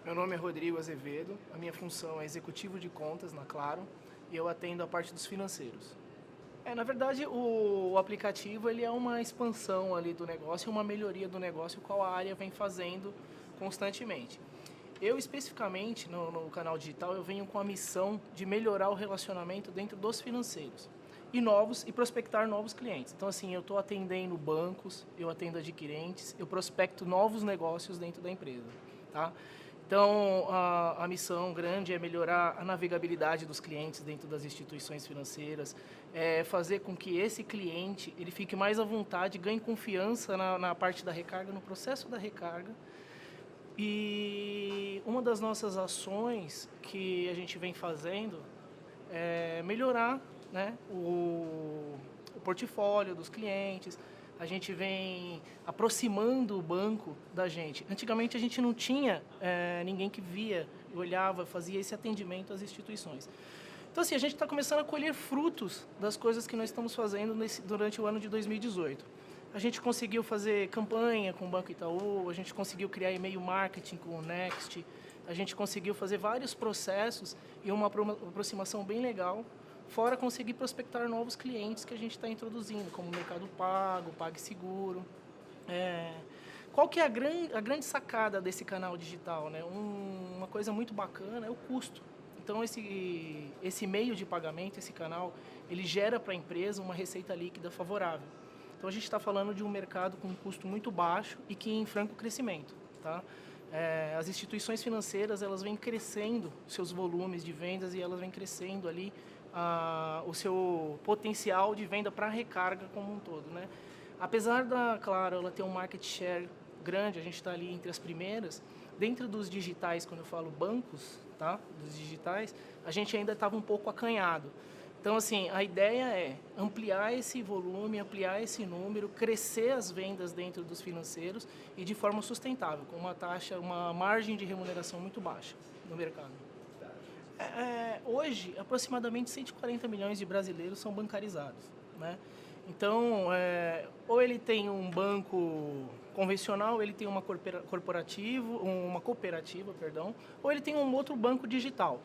Meu nome é Rodrigo Azevedo, a minha função é executivo de contas na Claro e eu atendo a parte dos financeiros. Na verdade, o aplicativo ele é uma expansão ali do negócio, uma melhoria do negócio, qual a área vem fazendo constantemente. Eu, especificamente, no canal digital, eu venho com a missão de melhorar o relacionamento dentro dos financeiros e prospectar novos clientes. Então, assim, eu estou atendendo bancos, eu atendo adquirentes, eu prospecto novos negócios dentro da empresa, tá? Então, a missão grande é melhorar a navegabilidade dos clientes dentro das instituições financeiras, fazer com que esse cliente ele fique mais à vontade, ganhe confiança na parte da recarga, no processo da recarga. E uma das nossas ações que a gente vem fazendo é melhorar, né, o portfólio dos clientes. A gente vem aproximando o banco da gente. Antigamente a gente não tinha ninguém que via, olhava, fazia esse atendimento às instituições. Então assim, a gente está começando a colher frutos das coisas que nós estamos fazendo durante o ano de 2018. A gente conseguiu fazer campanha com o Banco Itaú, a gente conseguiu criar e-mail marketing com o Next, a gente conseguiu fazer vários processos e uma aproximação bem legal, fora conseguir prospectar novos clientes que a gente está introduzindo, como o Mercado Pago, PagSeguro. Qual que é a grande sacada desse canal digital, né? Uma coisa muito bacana é o custo. Então, esse meio de pagamento, esse canal, ele gera para a empresa uma receita líquida favorável. Então, a gente está falando de um mercado com um custo muito baixo e que em franco crescimento, tá? As instituições financeiras, elas vêm crescendo seus volumes de vendas e elas vêm crescendo ali o seu potencial de venda para recarga como um todo, né? Apesar da Claro ela ter um market share grande, a gente está ali entre as primeiras, dentro dos digitais, quando eu falo bancos, tá? Dos digitais, a gente ainda estava um pouco acanhado. Então, assim, a ideia é ampliar esse volume, ampliar esse número, crescer as vendas dentro dos financeiros e de forma sustentável, com uma margem de remuneração muito baixa no mercado. Hoje, aproximadamente 140 milhões de brasileiros são bancarizados, né? Então, ou ele tem um banco convencional, ele tem uma cooperativa, perdão, ou ele tem um outro banco digital.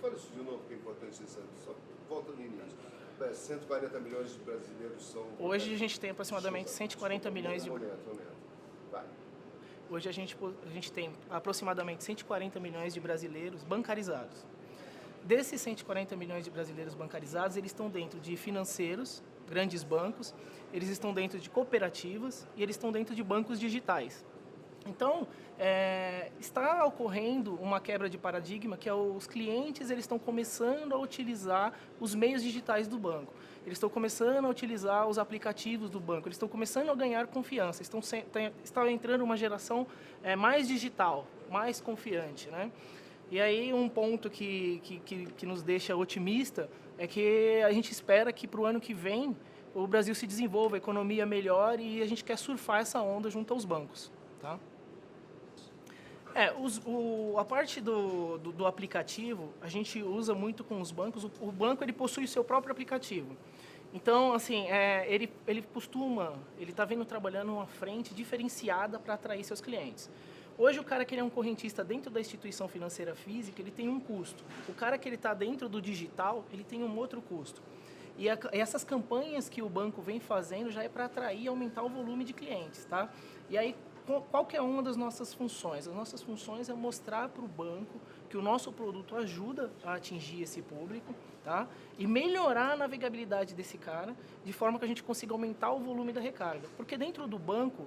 Fala isso de novo, que é importante você saber. Só volta no início. 140 milhões de brasileiros são... Hoje a gente tem aproximadamente 140 milhões de... Vai. Hoje a gente tem aproximadamente 140 milhões de brasileiros bancarizados. Desses 140 milhões de brasileiros bancarizados, eles estão dentro de financeiros, grandes bancos, eles estão dentro de cooperativas e eles estão dentro de bancos digitais. Então, está ocorrendo uma quebra de paradigma que os clientes eles estão começando a utilizar os meios digitais do banco. Eles estão começando a utilizar os aplicativos do banco, eles estão começando a ganhar confiança, está entrando uma geração mais digital, mais confiante, né? E aí um ponto que nos deixa otimista é que a gente espera que para o ano que vem o Brasil se desenvolva, a economia melhore e a gente quer surfar essa onda junto aos bancos, tá? A parte do aplicativo, a gente usa muito com os bancos. O banco ele possui o seu próprio aplicativo. Então, assim, ele está vindo trabalhando uma frente diferenciada para atrair seus clientes. Hoje, o cara que ele é um correntista dentro da instituição financeira física, ele tem um custo. O cara que ele está dentro do digital, ele tem um outro custo. E essas campanhas que o banco vem fazendo já é para atrair e aumentar o volume de clientes, tá? E aí, qual que é uma das nossas funções? As nossas funções é mostrar para o banco que o nosso produto ajuda a atingir esse público, tá? E melhorar a navegabilidade desse cara, de forma que a gente consiga aumentar o volume da recarga. Porque dentro do banco,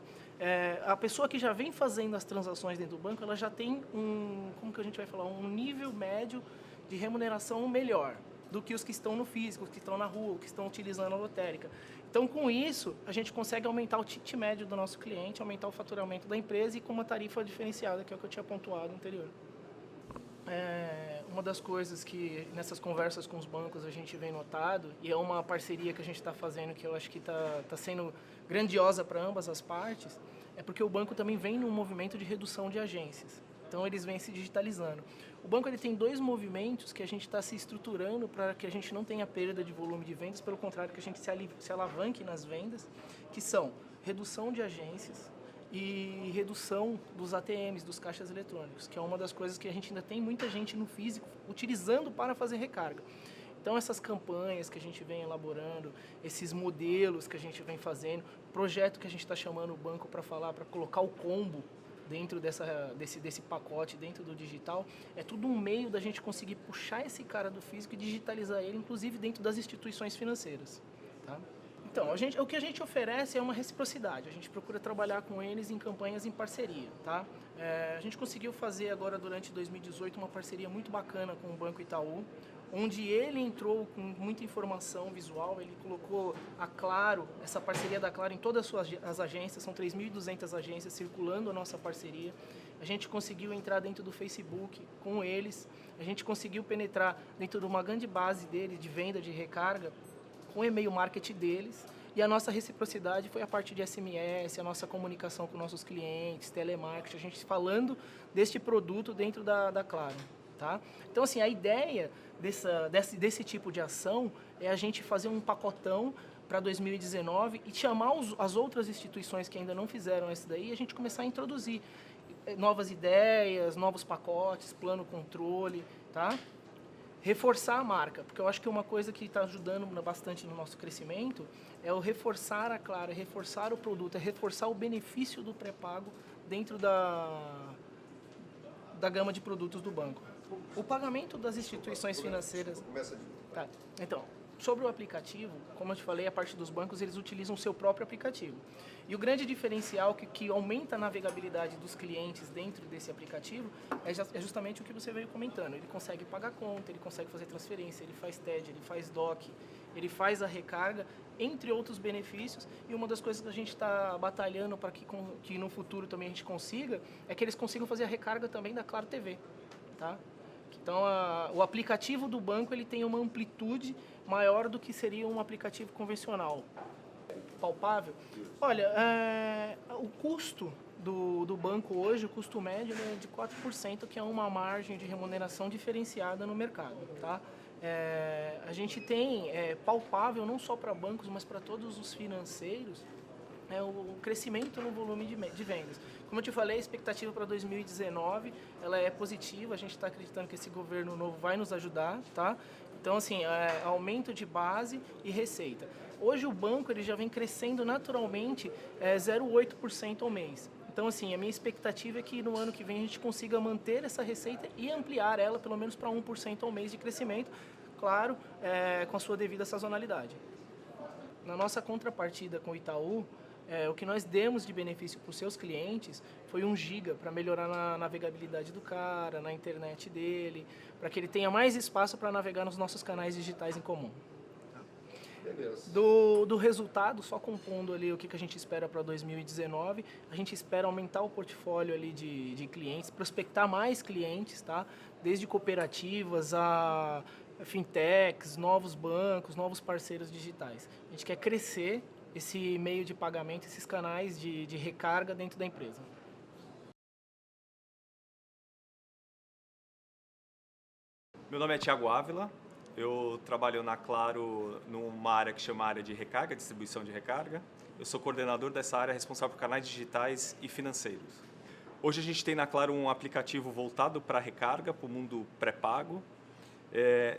a pessoa que já vem fazendo as transações dentro do banco, ela já tem como que a gente vai falar, um nível médio de remuneração melhor do que os que estão no físico, os que estão na rua, os que estão utilizando a lotérica. Então, com isso, a gente consegue aumentar o ticket médio do nosso cliente, aumentar o faturamento da empresa e com uma tarifa diferenciada, que é o que eu tinha pontuado anterior. Uma das coisas que nessas conversas com os bancos a gente vem notado, e é uma parceria que a gente está fazendo que eu acho que está sendo grandiosa para ambas as partes, é porque o banco também vem num movimento de redução de agências. Então, eles vêm se digitalizando. O banco ele tem dois movimentos que a gente está se estruturando para que a gente não tenha perda de volume de vendas, pelo contrário, que a gente se alavanque nas vendas, que são redução de agências e redução dos ATMs, dos caixas eletrônicos, que é uma das coisas que a gente ainda tem muita gente no físico utilizando para fazer recarga. Então essas campanhas que a gente vem elaborando, esses modelos que a gente vem fazendo, projeto que a gente está chamando o banco para falar, para colocar o combo dentro desse pacote, dentro do digital, é tudo um meio da gente conseguir puxar esse cara do físico e digitalizar ele, inclusive dentro das instituições financeiras. Tá? Então, o que a gente oferece é uma reciprocidade, a gente procura trabalhar com eles em campanhas em parceria. Tá? A gente conseguiu fazer agora durante 2018 uma parceria muito bacana com o Banco Itaú, onde ele entrou com muita informação visual, ele colocou a Claro, essa parceria da Claro em todas as agências, são 3.200 agências circulando a nossa parceria. A gente conseguiu entrar dentro do Facebook com eles, a gente conseguiu penetrar dentro de uma grande base deles de venda de recarga, com o e-mail marketing deles, e a nossa reciprocidade foi a parte de SMS, a nossa comunicação com nossos clientes, telemarketing, a gente falando deste produto dentro da Claro. Tá? Então, assim, a ideia desse tipo de ação é a gente fazer um pacotão para 2019 e chamar as outras instituições que ainda não fizeram isso daí e a gente começar a introduzir novas ideias, novos pacotes, plano controle, tá? Reforçar a marca, porque eu acho que uma coisa que está ajudando bastante no nosso crescimento é o reforçar a Claro, reforçar o produto, é reforçar o benefício do pré-pago dentro da gama de produtos do banco. O pagamento das instituições financeiras... Começa de... Tá. Então, sobre o aplicativo, como eu te falei, a parte dos bancos, eles utilizam o seu próprio aplicativo. E o grande diferencial que aumenta a navegabilidade dos clientes dentro desse aplicativo é justamente o que você veio comentando. Ele consegue pagar conta, ele consegue fazer transferência, ele faz TED, ele faz DOC, ele faz a recarga, entre outros benefícios. E uma das coisas que a gente está batalhando para que no futuro também a gente consiga, é que eles consigam fazer a recarga também da Claro TV. Tá? Então, o aplicativo do banco ele tem uma amplitude maior do que seria um aplicativo convencional. Palpável? Olha, o custo do banco hoje, o custo médio é de 4%, que é uma margem de remuneração diferenciada no mercado. Tá? A gente tem palpável, não só para bancos, mas para todos os financeiros, o crescimento no volume de vendas. Como eu te falei, a expectativa para 2019 ela é positiva, a gente está acreditando que esse governo novo vai nos ajudar, tá? Então, assim, aumento de base e receita. Hoje o banco ele já vem crescendo naturalmente 0,8% ao mês. Então, assim, a minha expectativa é que no ano que vem a gente consiga manter essa receita e ampliar ela pelo menos para 1% ao mês de crescimento, claro, com a sua devida sazonalidade. Na nossa contrapartida com o Itaú, o que nós demos de benefício para os seus clientes foi 1 GB para melhorar na navegabilidade do cara, na internet dele, para que ele tenha mais espaço para navegar nos nossos canais digitais em comum. Beleza. Do resultado, só compondo ali o que a gente espera para 2019, a gente espera aumentar o portfólio ali de clientes, prospectar mais clientes, tá? Desde cooperativas a fintechs, novos bancos, novos parceiros digitais. A gente quer crescer esse meio de pagamento, esses canais de recarga dentro da empresa. Meu nome é Thiago Ávila, eu trabalho na Claro numa área que chama área de recarga, distribuição de recarga. Eu sou coordenador dessa área responsável por canais digitais e financeiros. Hoje a gente tem na Claro um aplicativo voltado para recarga, para o mundo pré-pago.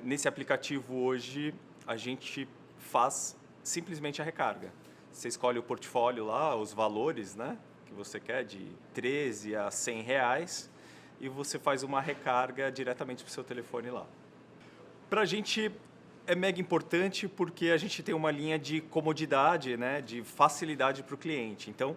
Nesse aplicativo hoje a gente faz simplesmente a recarga. Você escolhe o portfólio lá, os valores, né, que você quer, de 13 a 100 reais, e você faz uma recarga diretamente para o seu telefone lá. Para a gente é mega importante porque a gente tem uma linha de comodidade, né, de facilidade para o cliente. Então,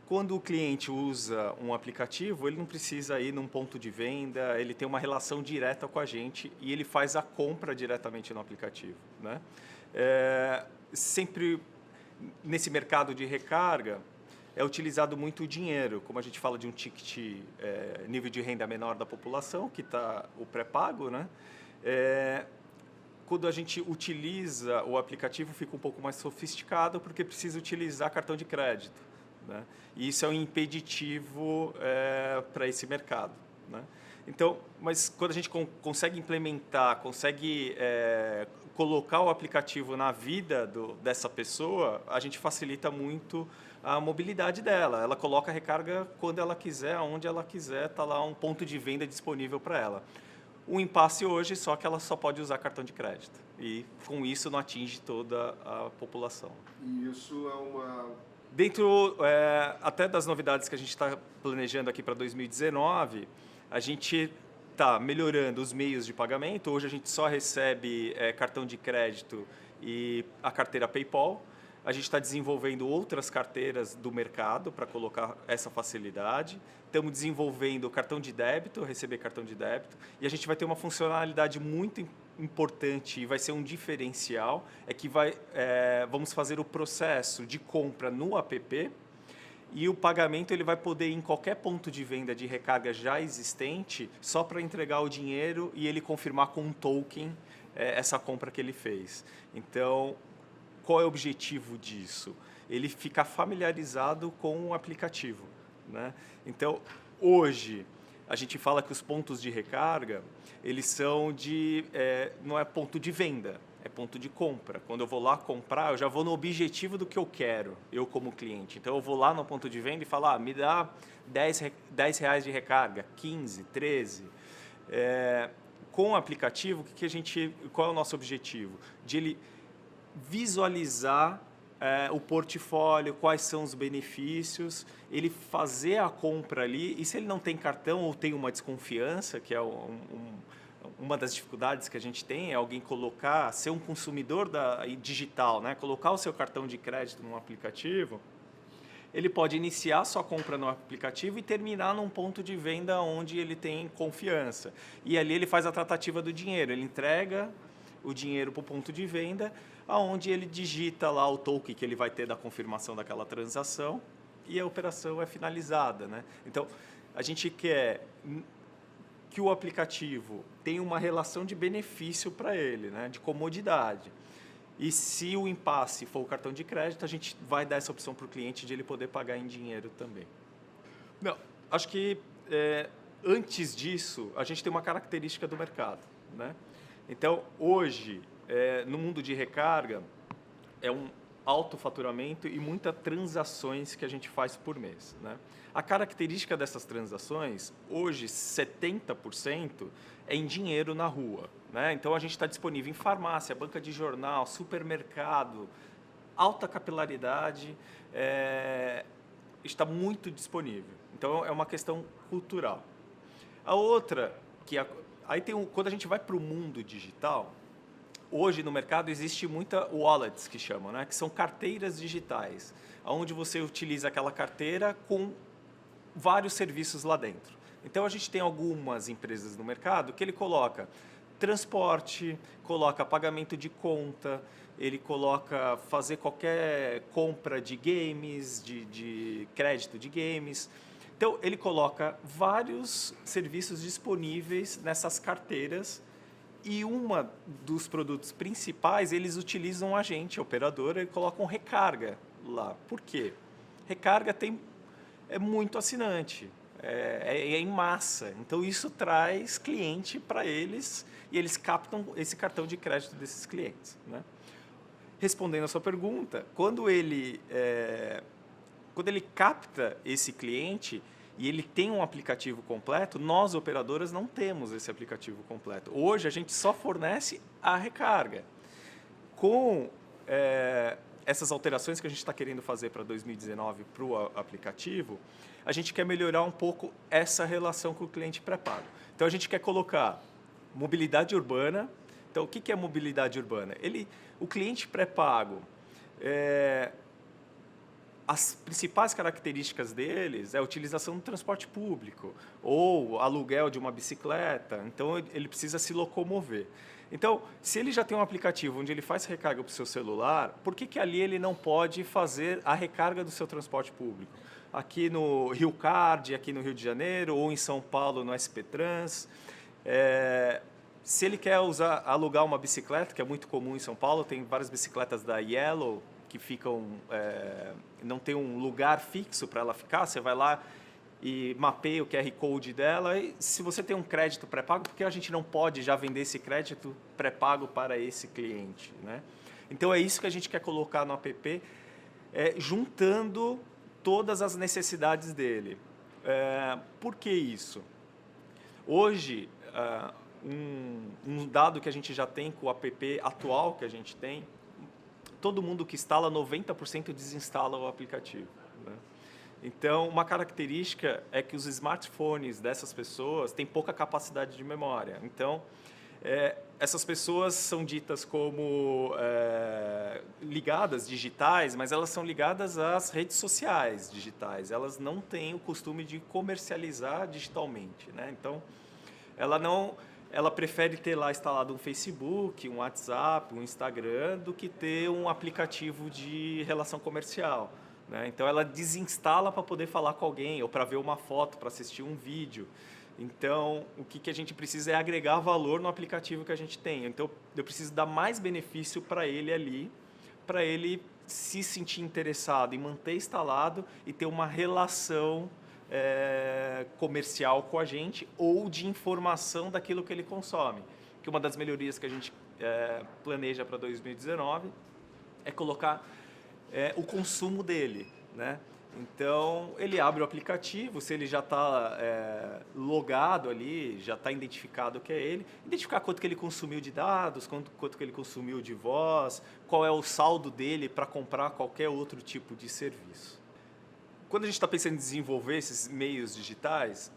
quando o cliente usa um aplicativo, ele não precisa ir num ponto de venda, ele tem uma relação direta com a gente e ele faz a compra diretamente no aplicativo, né? Sempre nesse mercado de recarga é utilizado muito o dinheiro, como a gente fala de um ticket, nível de renda menor da população, que está o pré-pago, né? Quando a gente utiliza o aplicativo, fica um pouco mais sofisticado, porque precisa utilizar cartão de crédito, né? E isso é um impeditivo para esse mercado, né? Então, mas quando a gente consegue implementar, consegue colocar o aplicativo na vida dessa pessoa, a gente facilita muito a mobilidade dela. Ela coloca a recarga quando ela quiser, aonde ela quiser, está lá um ponto de venda disponível para ela. O impasse hoje só que ela só pode usar cartão de crédito. E com isso não atinge toda a população. E isso é uma... Dentro até das novidades que a gente está planejando aqui para 2019, a gente está melhorando os meios de pagamento. Hoje a gente só recebe cartão de crédito e a carteira PayPal. A gente está desenvolvendo outras carteiras do mercado para colocar essa facilidade. Estamos desenvolvendo cartão de débito, receber cartão de débito. E a gente vai ter uma funcionalidade muito importante e vai ser um diferencial, é que vamos fazer o processo de compra no app e o pagamento ele vai poder ir em qualquer ponto de venda de recarga já existente só para entregar o dinheiro e ele confirmar com um token essa compra que ele fez. Então, qual é o objetivo disso? Ele ficar familiarizado com o aplicativo, né? Então, hoje, a gente fala que os pontos de recarga, eles são não é ponto de venda, é ponto de compra. Quando eu vou lá comprar, eu já vou no objetivo do que eu quero, eu como cliente. Então, eu vou lá no ponto de venda e falo, me dá R$10 de recarga, 15, 13. Com o aplicativo, qual é o nosso objetivo? De ele visualizar o portfólio, quais são os benefícios, ele fazer a compra ali, e se ele não tem cartão ou tem uma desconfiança, que é uma das dificuldades que a gente tem, é alguém ser um consumidor digital, né? Colocar o seu cartão de crédito num aplicativo, ele pode iniciar sua compra no aplicativo e terminar num ponto de venda onde ele tem confiança. E ali ele faz a tratativa do dinheiro, ele entrega o dinheiro para o ponto de venda, onde ele digita lá o token que ele vai ter da confirmação daquela transação e a operação é finalizada, né? Então, a gente quer que o aplicativo tenha uma relação de benefício para ele, né? De comodidade. E se o impasse for o cartão de crédito, a gente vai dar essa opção para o cliente de ele poder pagar em dinheiro também. Não, acho que antes disso, a gente tem uma característica do mercado, né? Então, hoje, no mundo de recarga, é um alto faturamento e muitas transações que a gente faz por mês, né? A característica dessas transações, hoje, 70% é em dinheiro na rua, né? Então, a gente está disponível em farmácia, banca de jornal, supermercado, alta capilaridade, está muito disponível. Então, é uma questão cultural. A outra, quando a gente vai para o mundo digital, hoje no mercado existe muita wallets que chamam, né? Que são carteiras digitais, onde você utiliza aquela carteira com vários serviços lá dentro. Então a gente tem algumas empresas no mercado que ele coloca transporte, coloca pagamento de conta, ele coloca fazer qualquer compra de games, de crédito de games. Então ele coloca vários serviços disponíveis nessas carteiras. E dos produtos principais, eles utilizam a operadora, e colocam recarga lá. Por quê? Recarga é muito assinante, é em massa. Então, isso traz cliente para eles e eles captam esse cartão de crédito desses clientes, né? Respondendo a sua pergunta, quando ele capta esse cliente e ele tem um aplicativo completo, nós, operadoras, não temos esse aplicativo completo. Hoje, a gente só fornece a recarga. Com essas alterações que a gente está querendo fazer para 2019 para o aplicativo, a gente quer melhorar um pouco essa relação com o cliente pré-pago. Então, a gente quer colocar mobilidade urbana. Então, o que é mobilidade urbana? O cliente pré-pago, as principais características deles é a utilização do transporte público ou aluguel de uma bicicleta. Então, ele precisa se locomover. Então, se ele já tem um aplicativo onde ele faz recarga para o seu celular, por que ali ele não pode fazer a recarga do seu transporte público? Aqui no Rio Card, aqui no Rio de Janeiro, ou em São Paulo, no SP Trans. Se ele quer alugar uma bicicleta, que é muito comum em São Paulo, tem várias bicicletas da Yellow, que não tem um lugar fixo para ela ficar, você vai lá e mapeia o QR Code dela, e se você tem um crédito pré-pago, por que a gente não pode já vender esse crédito pré-pago para esse cliente, né? Então, é isso que a gente quer colocar no app, juntando todas as necessidades dele. Por que isso? Hoje, um dado que a gente já tem com o app atual que a gente tem, todo mundo que instala, 90% desinstala o aplicativo, né? Então, uma característica é que os smartphones dessas pessoas têm pouca capacidade de memória. Então, essas pessoas são ditas como ligadas digitais, mas elas são ligadas às redes sociais digitais. Elas não têm o costume de comercializar digitalmente, né? Então, ela prefere ter lá instalado um Facebook, um WhatsApp, um Instagram, do que ter um aplicativo de relação comercial, né? Então, ela desinstala para poder falar com alguém, ou para ver uma foto, para assistir um vídeo. Então, o que a gente precisa é agregar valor no aplicativo que a gente tem. Então, eu preciso dar mais benefício para ele ali, para ele se sentir interessado em manter instalado e ter uma relação comercial com a gente ou de informação daquilo que ele consome. Que uma das melhorias que a gente planeja para 2019 é colocar o consumo dele, né? Então, ele abre o aplicativo, se ele já está logado ali, já está identificado que é ele, identificar quanto que ele consumiu de dados, quanto que ele consumiu de voz, qual é o saldo dele para comprar qualquer outro tipo de serviço. Quando a gente está pensando em desenvolver esses meios digitais,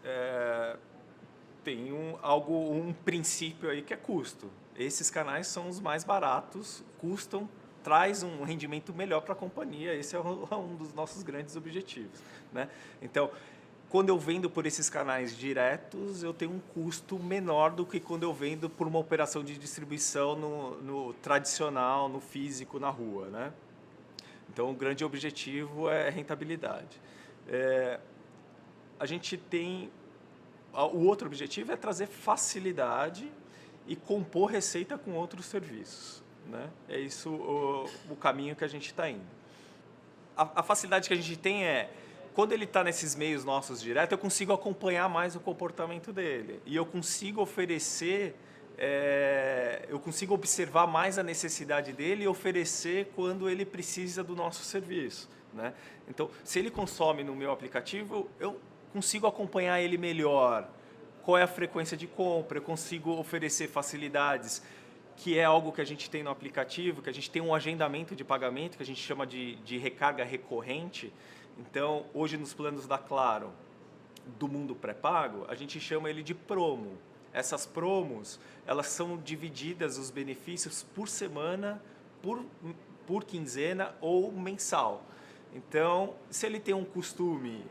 tem um princípio aí que é custo. Esses canais são os mais baratos, custam, traz um rendimento melhor para a companhia. Esse é um dos nossos grandes objetivos, né? Então, quando eu vendo por esses canais diretos, eu tenho um custo menor do que quando eu vendo por uma operação de distribuição no tradicional, no físico, na rua, né? Então, o grande objetivo é rentabilidade. A gente tem... O outro objetivo é trazer facilidade e compor receita com outros serviços, né? É isso o caminho que a gente está indo. A facilidade que a gente tem quando ele está nesses meios nossos direto, eu consigo acompanhar mais o comportamento dele. E eu consigo oferecer, eu consigo observar mais a necessidade dele e oferecer quando ele precisa do nosso serviço, né? Então, se ele consome no meu aplicativo, eu consigo acompanhar ele melhor. Qual é a frequência de compra? Eu consigo oferecer facilidades, que é algo que a gente tem no aplicativo, que a gente tem um agendamento de pagamento, que a gente chama de recarga recorrente. Então, hoje nos planos da Claro, do mundo pré-pago, a gente chama ele de promo. Essas promos, elas são divididas, os benefícios, por semana, por quinzena ou mensal. Então, se ele tem um costume,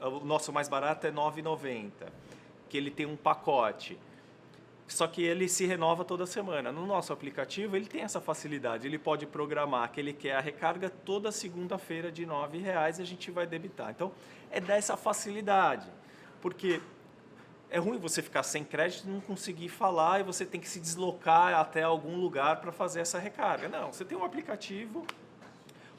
o nosso mais barato é R$ 9,90, que ele tem um pacote, só que ele se renova toda semana. No nosso aplicativo, ele tem essa facilidade. Ele pode programar que ele quer a recarga toda segunda-feira de R$ 9,00 e a gente vai debitar. Então, é dar essa facilidade. Porque é ruim você ficar sem crédito e não conseguir falar e você tem que se deslocar até algum lugar para fazer essa recarga. Não, você tem um aplicativo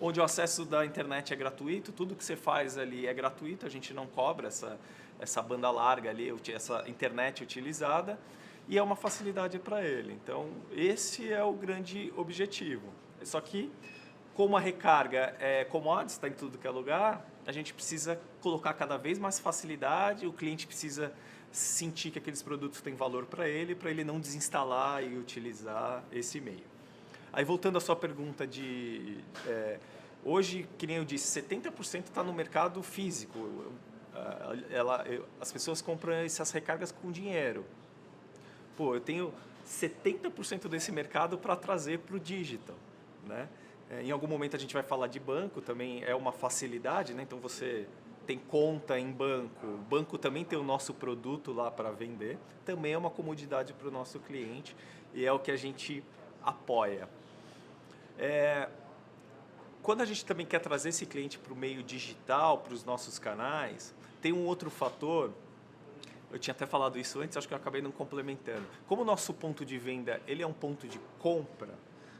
onde o acesso da internet é gratuito, tudo que você faz ali é gratuito, a gente não cobra essa banda larga ali, essa internet utilizada, e é uma facilidade para ele. Então, esse é o grande objetivo. Só que, como a recarga é commodity, está em tudo que é lugar, a gente precisa colocar cada vez mais facilidade, o cliente precisa sentir que aqueles produtos têm valor para ele não desinstalar e utilizar esse meio. Aí, voltando à sua pergunta hoje, que nem eu disse, 70% está no mercado físico. As pessoas compram essas recargas com dinheiro. Pô, eu tenho 70% desse mercado para trazer para o digital, né? Em algum momento a gente vai falar de banco, também é uma facilidade, né? Então você tem conta em banco, o banco também tem o nosso produto lá para vender, também é uma comodidade para o nosso cliente e é o que a gente apoia. Quando a gente também quer trazer esse cliente para o meio digital, para os nossos canais, tem um outro fator. Eu tinha até falado isso antes, acho que eu acabei não complementando. Como o nosso ponto de venda ele é um ponto de compra,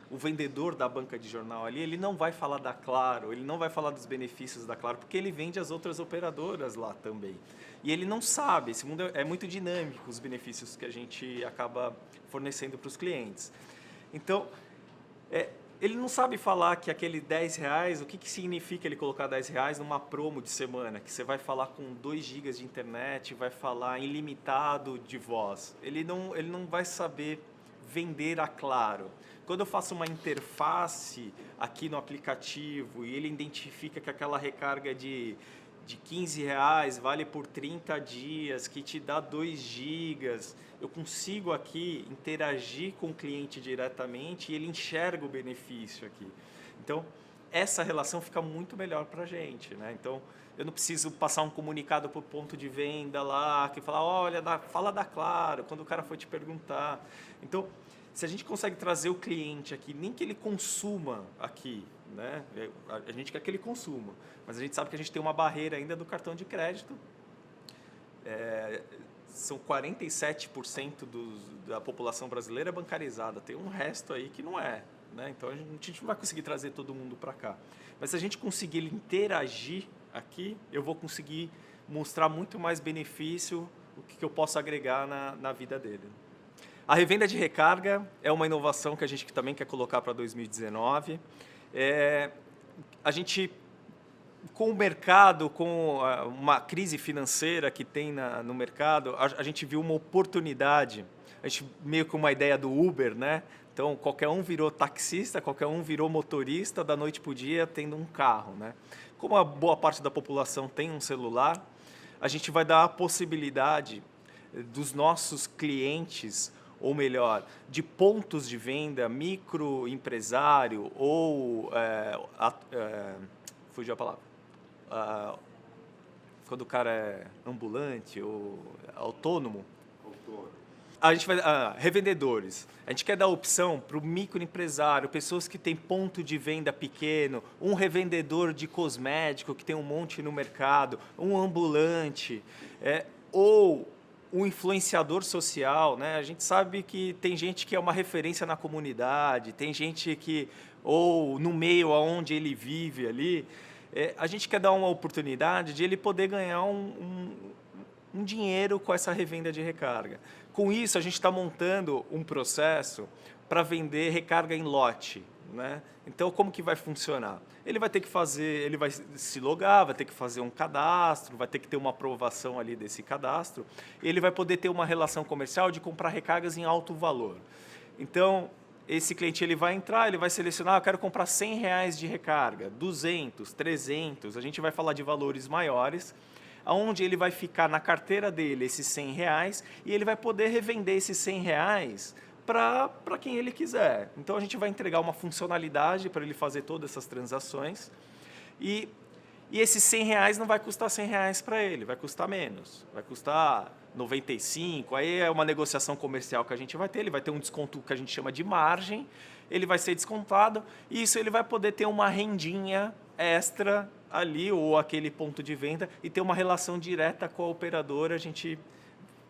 o vendedor da banca de jornal ali, ele não vai falar da Claro, ele não vai falar dos benefícios da Claro, porque ele vende as outras operadoras lá também. E ele não sabe, esse mundo é muito dinâmico, os benefícios que a gente acaba fornecendo para os clientes. Então, ele não sabe falar que aquele R$10, o que significa ele colocar R$10 numa promo de semana, que você vai falar com 2 GB de internet, vai falar ilimitado de voz. Ele não vai saber vender a Claro. Quando eu faço uma interface aqui no aplicativo e ele identifica que aquela recarga de R$15 vale por 30 dias, que te dá 2 gigas, eu consigo aqui interagir com o cliente diretamente e ele enxerga o benefício aqui. Então, essa relação fica muito melhor para a gente, né? Então, eu não preciso passar um comunicado para o ponto de venda lá, que fala, olha, fala da Claro, quando o cara for te perguntar. Então, se a gente consegue trazer o cliente aqui, nem que ele consuma aqui, né? A gente quer que ele consuma, mas a gente sabe que a gente tem uma barreira ainda do cartão de crédito. São 47% da população brasileira bancarizada, tem um resto aí que não é, né? Então a gente não vai conseguir trazer todo mundo para cá. Mas se a gente conseguir interagir aqui, eu vou conseguir mostrar muito mais benefício, o que eu posso agregar na vida dele. A revenda de recarga é uma inovação que a gente também quer colocar para 2019. A gente, com o mercado, com uma crise financeira que tem no mercado, a gente viu uma oportunidade, a gente meio que uma ideia do Uber, né? Então, qualquer um virou taxista, qualquer um virou motorista, da noite para o dia, tendo um carro, né? Como a boa parte da população tem um celular, a gente vai dar a possibilidade dos nossos clientes, ou melhor, de pontos de venda, microempresário ou, fugiu a palavra, quando o cara é ambulante ou autônomo, a gente vai, revendedores. A gente quer dar opção para o microempresário, pessoas que têm ponto de venda pequeno, um revendedor de cosmético que tem um monte no mercado, um ambulante, ou um influenciador social, né? A gente sabe que tem gente que é uma referência na comunidade, tem gente que, ou no meio onde ele vive ali, a gente quer dar uma oportunidade de ele poder ganhar um dinheiro com essa revenda de recarga. Com isso, a gente está montando um processo para vender recarga em lote, né? Então, como que vai funcionar? Ele vai ter que fazer, ele vai se logar, vai ter que fazer um cadastro, vai ter que ter uma aprovação ali desse cadastro, e ele vai poder ter uma relação comercial de comprar recargas em alto valor. Então, esse cliente ele vai entrar, ele vai selecionar, eu quero comprar R$100 de recarga, 200, 300, a gente vai falar de valores maiores, onde ele vai ficar na carteira dele esses R$100 e ele vai poder revender esses R$100 para quem ele quiser. Então, a gente vai entregar uma funcionalidade para ele fazer todas essas transações e esses R$100 não vai custar R$100 para ele, vai custar menos, vai custar 95, aí é uma negociação comercial que a gente vai ter, ele vai ter um desconto que a gente chama de margem, ele vai ser descontado e isso ele vai poder ter uma rendinha extra ali ou aquele ponto de venda e ter uma relação direta com a operadora. A gente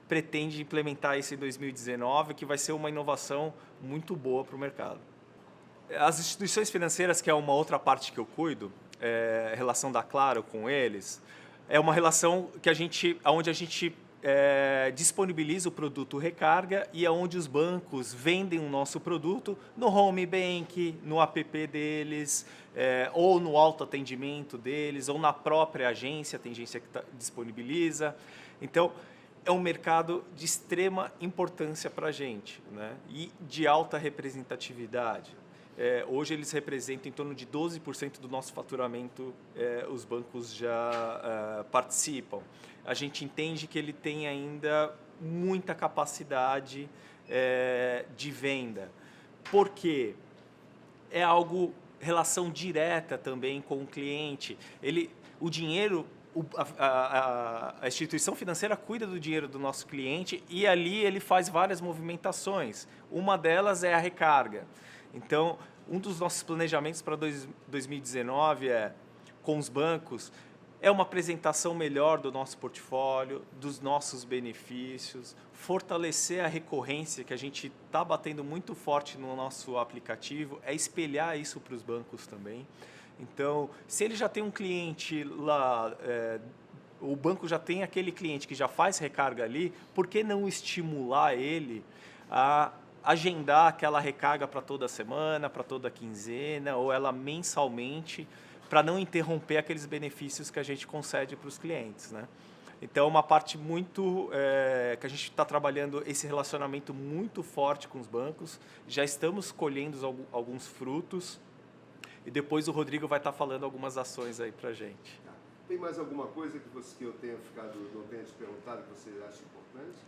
pretende implementar isso em 2019, que vai ser uma inovação muito boa para o mercado. As instituições financeiras, que é uma outra parte que eu cuido, a relação da Claro com eles, é uma relação que onde a gente disponibiliza o produto recarga e é onde os bancos vendem o nosso produto no home bank, no app deles, ou no autoatendimento deles, ou na própria agência, tem agência que disponibiliza. Então, é um mercado de extrema importância para a gente, né? E de alta representatividade. Hoje eles representam em torno de 12% do nosso faturamento, os bancos já participam. A gente entende que ele tem ainda muita capacidade de venda, porque é algo, relação direta também com o cliente. O dinheiro, a instituição financeira cuida do dinheiro do nosso cliente e ali ele faz várias movimentações. Uma delas é a recarga. Então, um dos nossos planejamentos para 2019 com os bancos, é uma apresentação melhor do nosso portfólio, dos nossos benefícios, fortalecer a recorrência, que a gente está batendo muito forte no nosso aplicativo, espelhar isso para os bancos também. Então, se ele já tem um cliente lá, o banco já tem aquele cliente que já faz recarga ali, por que não estimular ele a agendar aquela recarga para toda semana, para toda quinzena, ou ela mensalmente, para não interromper aqueles benefícios que a gente concede para os clientes, né? Então, uma parte muito que a gente está trabalhando esse relacionamento muito forte com os bancos, já estamos colhendo alguns frutos e depois o Rodrigo vai estar falando algumas ações aí para a gente. Tem mais alguma coisa que eu tenha não tenha te perguntado que você acha importante?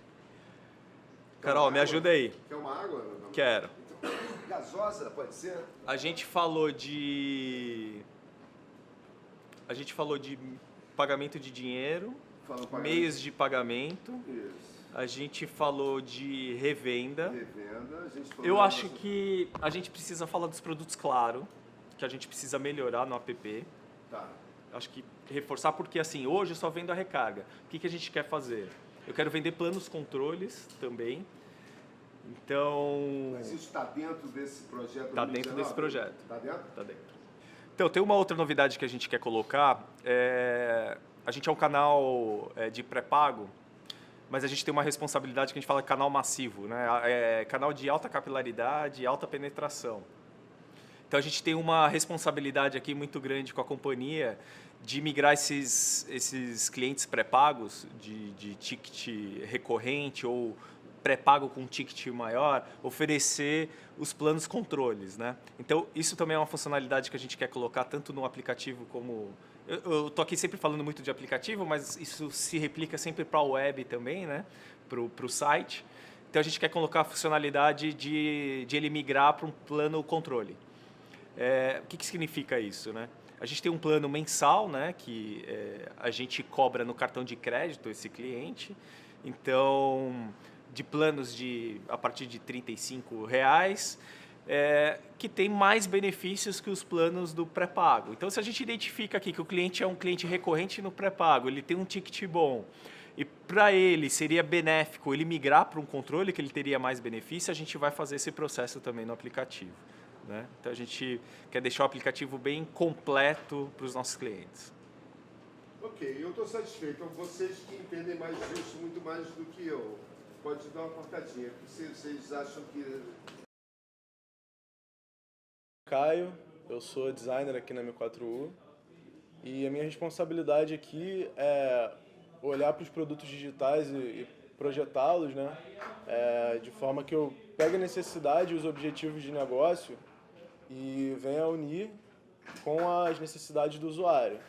Carol, me ajuda aí. Quer uma água? Quero. Então, gasosa, pode ser? A gente falou de pagamento de dinheiro, meios de pagamento. Isso. A gente falou de revenda. Revenda. Eu acho que a gente precisa falar dos produtos, claro, que a gente precisa melhorar no app. Tá. Acho que reforçar, porque assim, hoje eu só vendo a recarga. O que a gente quer fazer? Eu quero vender planos controles também. Então... Mas isso está dentro desse projeto? Está dentro desse projeto. Está dentro? Está dentro. Então, tem uma outra novidade que a gente quer colocar. A gente é um canal de pré-pago, mas a gente tem uma responsabilidade que a gente fala de canal massivo, né? Canal de alta capilaridade e alta penetração. Então, a gente tem uma responsabilidade aqui muito grande com a companhia de migrar esses clientes pré-pagos de ticket recorrente ou pré-pago com um ticket maior, oferecer os planos controles, né? Então, isso também é uma funcionalidade que a gente quer colocar tanto no aplicativo como... Eu estou aqui sempre falando muito de aplicativo, mas isso se replica sempre para a web também, né? Para o site. Então, a gente quer colocar a funcionalidade de ele migrar para um plano controle. O que significa isso, né? A gente tem um plano mensal, né, que a gente cobra no cartão de crédito esse cliente. Então, de planos a partir de R$35, que tem mais benefícios que os planos do pré-pago. Então, se a gente identifica aqui que o cliente é um cliente recorrente no pré-pago, ele tem um ticket bom, e para ele seria benéfico ele migrar para um controle que ele teria mais benefício, a gente vai fazer esse processo também no aplicativo, né? Então, a gente quer deixar o aplicativo bem completo para os nossos clientes. Ok, eu estou satisfeito. Então, vocês que entendem mais disso, muito mais do que eu, pode dar uma cortadinha. Vocês acham que... Caio, eu sou designer aqui na M4U e a minha responsabilidade aqui é olhar para os produtos digitais e projetá-los, né? De forma que eu pegue a necessidade e os objetivos de negócio e venha unir com as necessidades do usuário.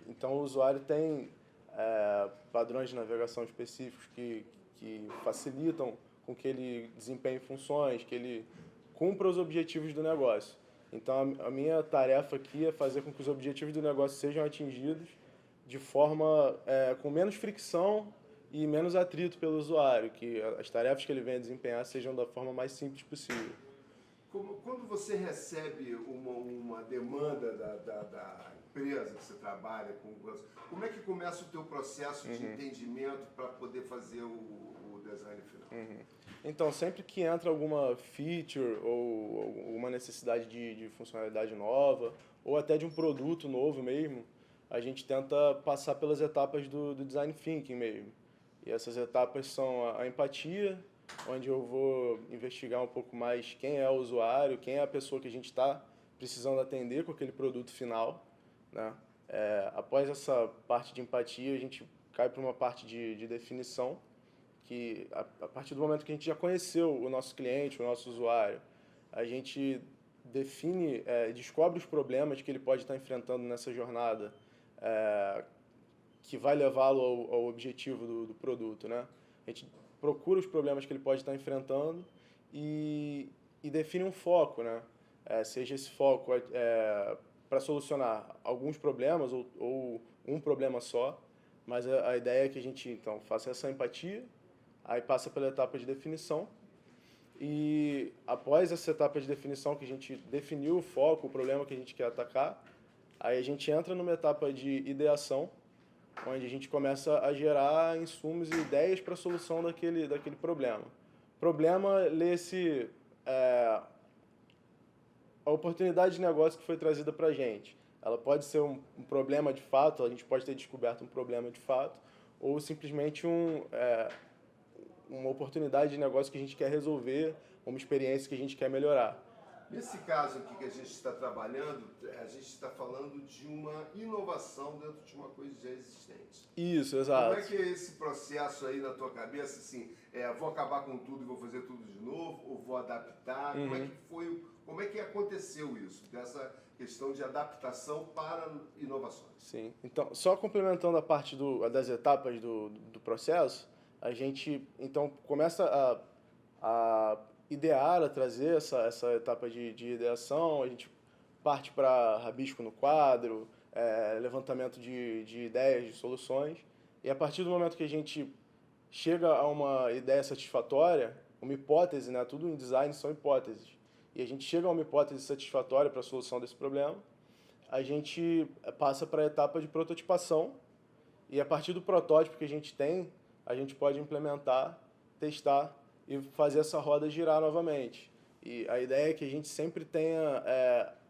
Então, o usuário tem padrões de navegação específicos que facilitam com que ele desempenhe funções, que ele cumpra os objetivos do negócio. Então, a minha tarefa aqui é fazer com que os objetivos do negócio sejam atingidos de forma com menos fricção e menos atrito pelo usuário, que as tarefas que ele venha desempenhar sejam da forma mais simples possível. Quando você recebe uma demanda da empresa que você trabalha com, como é que começa o teu processo de entendimento para poder fazer o design final? Então, sempre que entra alguma feature ou alguma necessidade de funcionalidade nova, ou até de um produto novo mesmo, a gente tenta passar pelas etapas do design thinking mesmo. E essas etapas são a empatia, onde eu vou investigar um pouco mais quem é o usuário, quem é a pessoa que a gente está precisando atender com aquele produto final, né? Após essa parte de empatia, a gente cai para uma parte de definição, que a partir do momento que a gente já conheceu o nosso cliente, o nosso usuário, a gente define, descobre os problemas que ele pode estar enfrentando nessa jornada, que vai levá-lo ao objetivo do produto, né? A gente procura os problemas que ele pode estar enfrentando e define um foco, né? Seja esse foco para solucionar alguns problemas ou um problema só, mas a ideia é que a gente então faça essa empatia, aí passa pela etapa de definição e após essa etapa de definição que a gente definiu o foco, o problema que a gente quer atacar, aí a gente entra numa etapa de ideação, onde a gente começa a gerar insumos e ideias para a solução daquele problema. Problema, lê-se a oportunidade de negócio que foi trazida para a gente. Ela pode ser um problema de fato, a gente pode ter descoberto um problema de fato, ou simplesmente um uma oportunidade de negócio que a gente quer resolver, uma experiência que a gente quer melhorar. Nesse caso aqui que a gente está trabalhando, a gente está falando de uma inovação dentro de uma coisa já existente. Isso, exato. Como é que é esse processo aí na tua cabeça, assim, vou acabar com tudo e vou fazer tudo de novo, ou vou adaptar? Como é que foi, como é que aconteceu isso, dessa questão de adaptação para inovações? Sim, então, só complementando a parte das etapas do processo, a gente, então, começa a idear, a trazer essa etapa de ideação, a gente parte para rabisco no quadro, levantamento de ideias, de soluções, e a partir do momento que a gente chega a uma ideia satisfatória, uma hipótese, né? Tudo em design são hipóteses, e a gente chega a uma hipótese satisfatória para a solução desse problema, a gente passa para a etapa de prototipação, e a partir do protótipo que a gente tem, a gente pode implementar, testar e fazer essa roda girar novamente. E a ideia é que a gente sempre tenha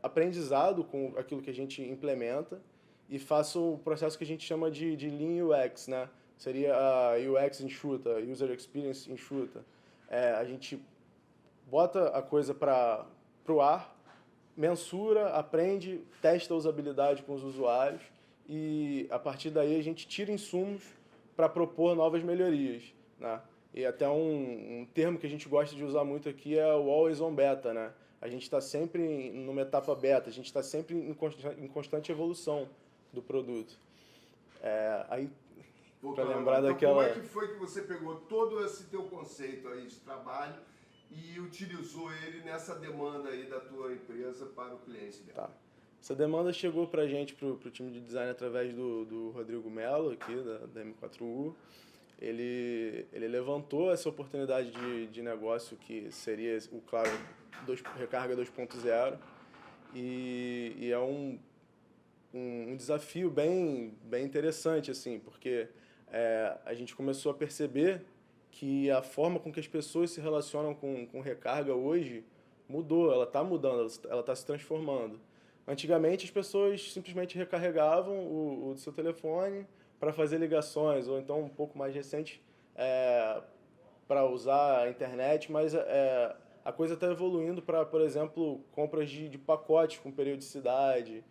aprendizado com aquilo que a gente implementa e faça o processo que a gente chama de Lean UX, né? Seria a UX enxuta, User Experience enxuta. A gente bota a coisa para o ar, mensura, aprende, testa a usabilidade com os usuários e, a partir daí, a gente tira insumos para propor novas melhorias, né? E até um termo que a gente gosta de usar muito aqui é o Always on Beta, né? A gente está sempre numa etapa beta, a gente está sempre em constante evolução do produto. Aí, para lembrar então, daquela... Como é que foi que você pegou todo esse teu conceito aí de trabalho e utilizou ele nessa demanda aí da tua empresa para o cliente dela? Tá. Essa demanda chegou para a gente, para o time de design, através do Rodrigo Mello, aqui da M4U. Ele levantou essa oportunidade de negócio que seria o Claro Recarga 2.0 e é um desafio bem interessante, assim, porque a gente começou a perceber que a forma com que as pessoas se relacionam com recarga hoje mudou, ela está mudando, ela está se transformando. Antigamente as pessoas simplesmente recarregavam o seu telefone para fazer ligações, ou então um pouco mais recente para usar a internet, mas a coisa está evoluindo para, por exemplo, compras de pacotes com periodicidade,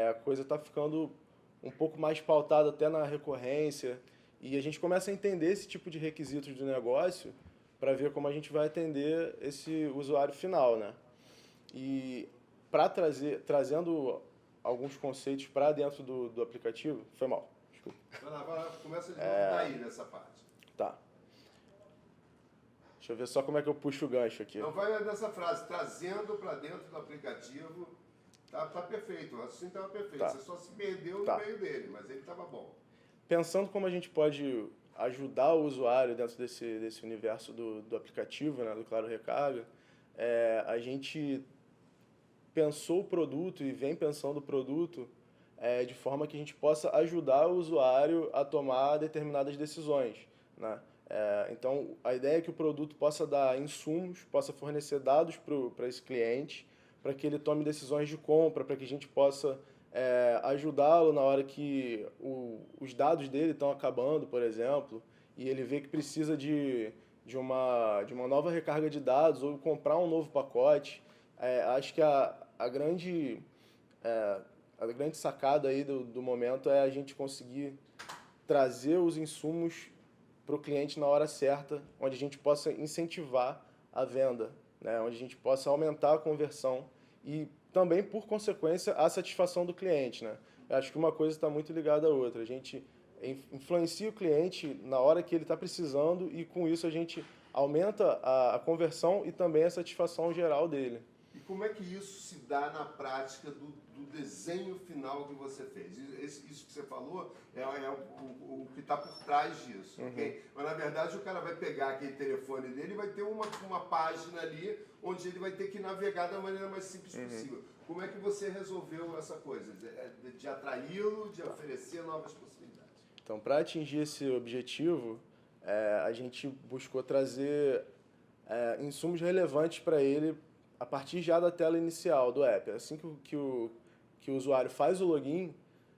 a coisa está ficando um pouco mais pautada até na recorrência, e a gente começa a entender esse tipo de requisitos do negócio para ver como a gente vai atender esse usuário final, né? E trazendo alguns conceitos para dentro do aplicativo, foi mal. Vai lá, começa de novo daí, nessa parte. Tá. Deixa eu ver só como é que eu puxo o gancho aqui. Então vai nessa frase, trazendo para dentro do aplicativo, tá perfeito, o raciocínio estava perfeito, Tá. você só se perdeu Tá. no meio dele, mas ele estava bom. Pensando como a gente pode ajudar o usuário dentro desse universo do aplicativo, né, do Claro Recarga, a gente pensou o produto e vem pensando o produto de forma que a gente possa ajudar o usuário a tomar determinadas decisões, né? Então, a ideia é que o produto possa dar insumos, possa fornecer dados para esse cliente, para que ele tome decisões de compra, para que a gente possa ajudá-lo na hora que os dados dele estão acabando, por exemplo, e ele vê que precisa de uma nova recarga de dados ou comprar um novo pacote. Acho que a grande sacada aí do momento é a gente conseguir trazer os insumos para o cliente na hora certa, onde a gente possa incentivar a venda, né? Onde a gente possa aumentar a conversão e também, por consequência, a satisfação do cliente, né? Eu acho que uma coisa está muito ligada à outra. A gente influencia o cliente na hora que ele está precisando e, com isso, a gente aumenta a conversão e também a satisfação geral dele. E como é que isso se dá na prática do desenho final que você fez? Isso que você falou é o que está por trás disso, ok? Mas, na verdade, o cara vai pegar aquele telefone dele e vai ter uma página ali onde ele vai ter que navegar da maneira mais simples possível. Como é que você resolveu essa coisa? De atraí-lo, de oferecer novas possibilidades? Então, para atingir esse objetivo, a gente buscou trazer insumos relevantes para ele a partir já da tela inicial do app. Assim que o usuário faz o login,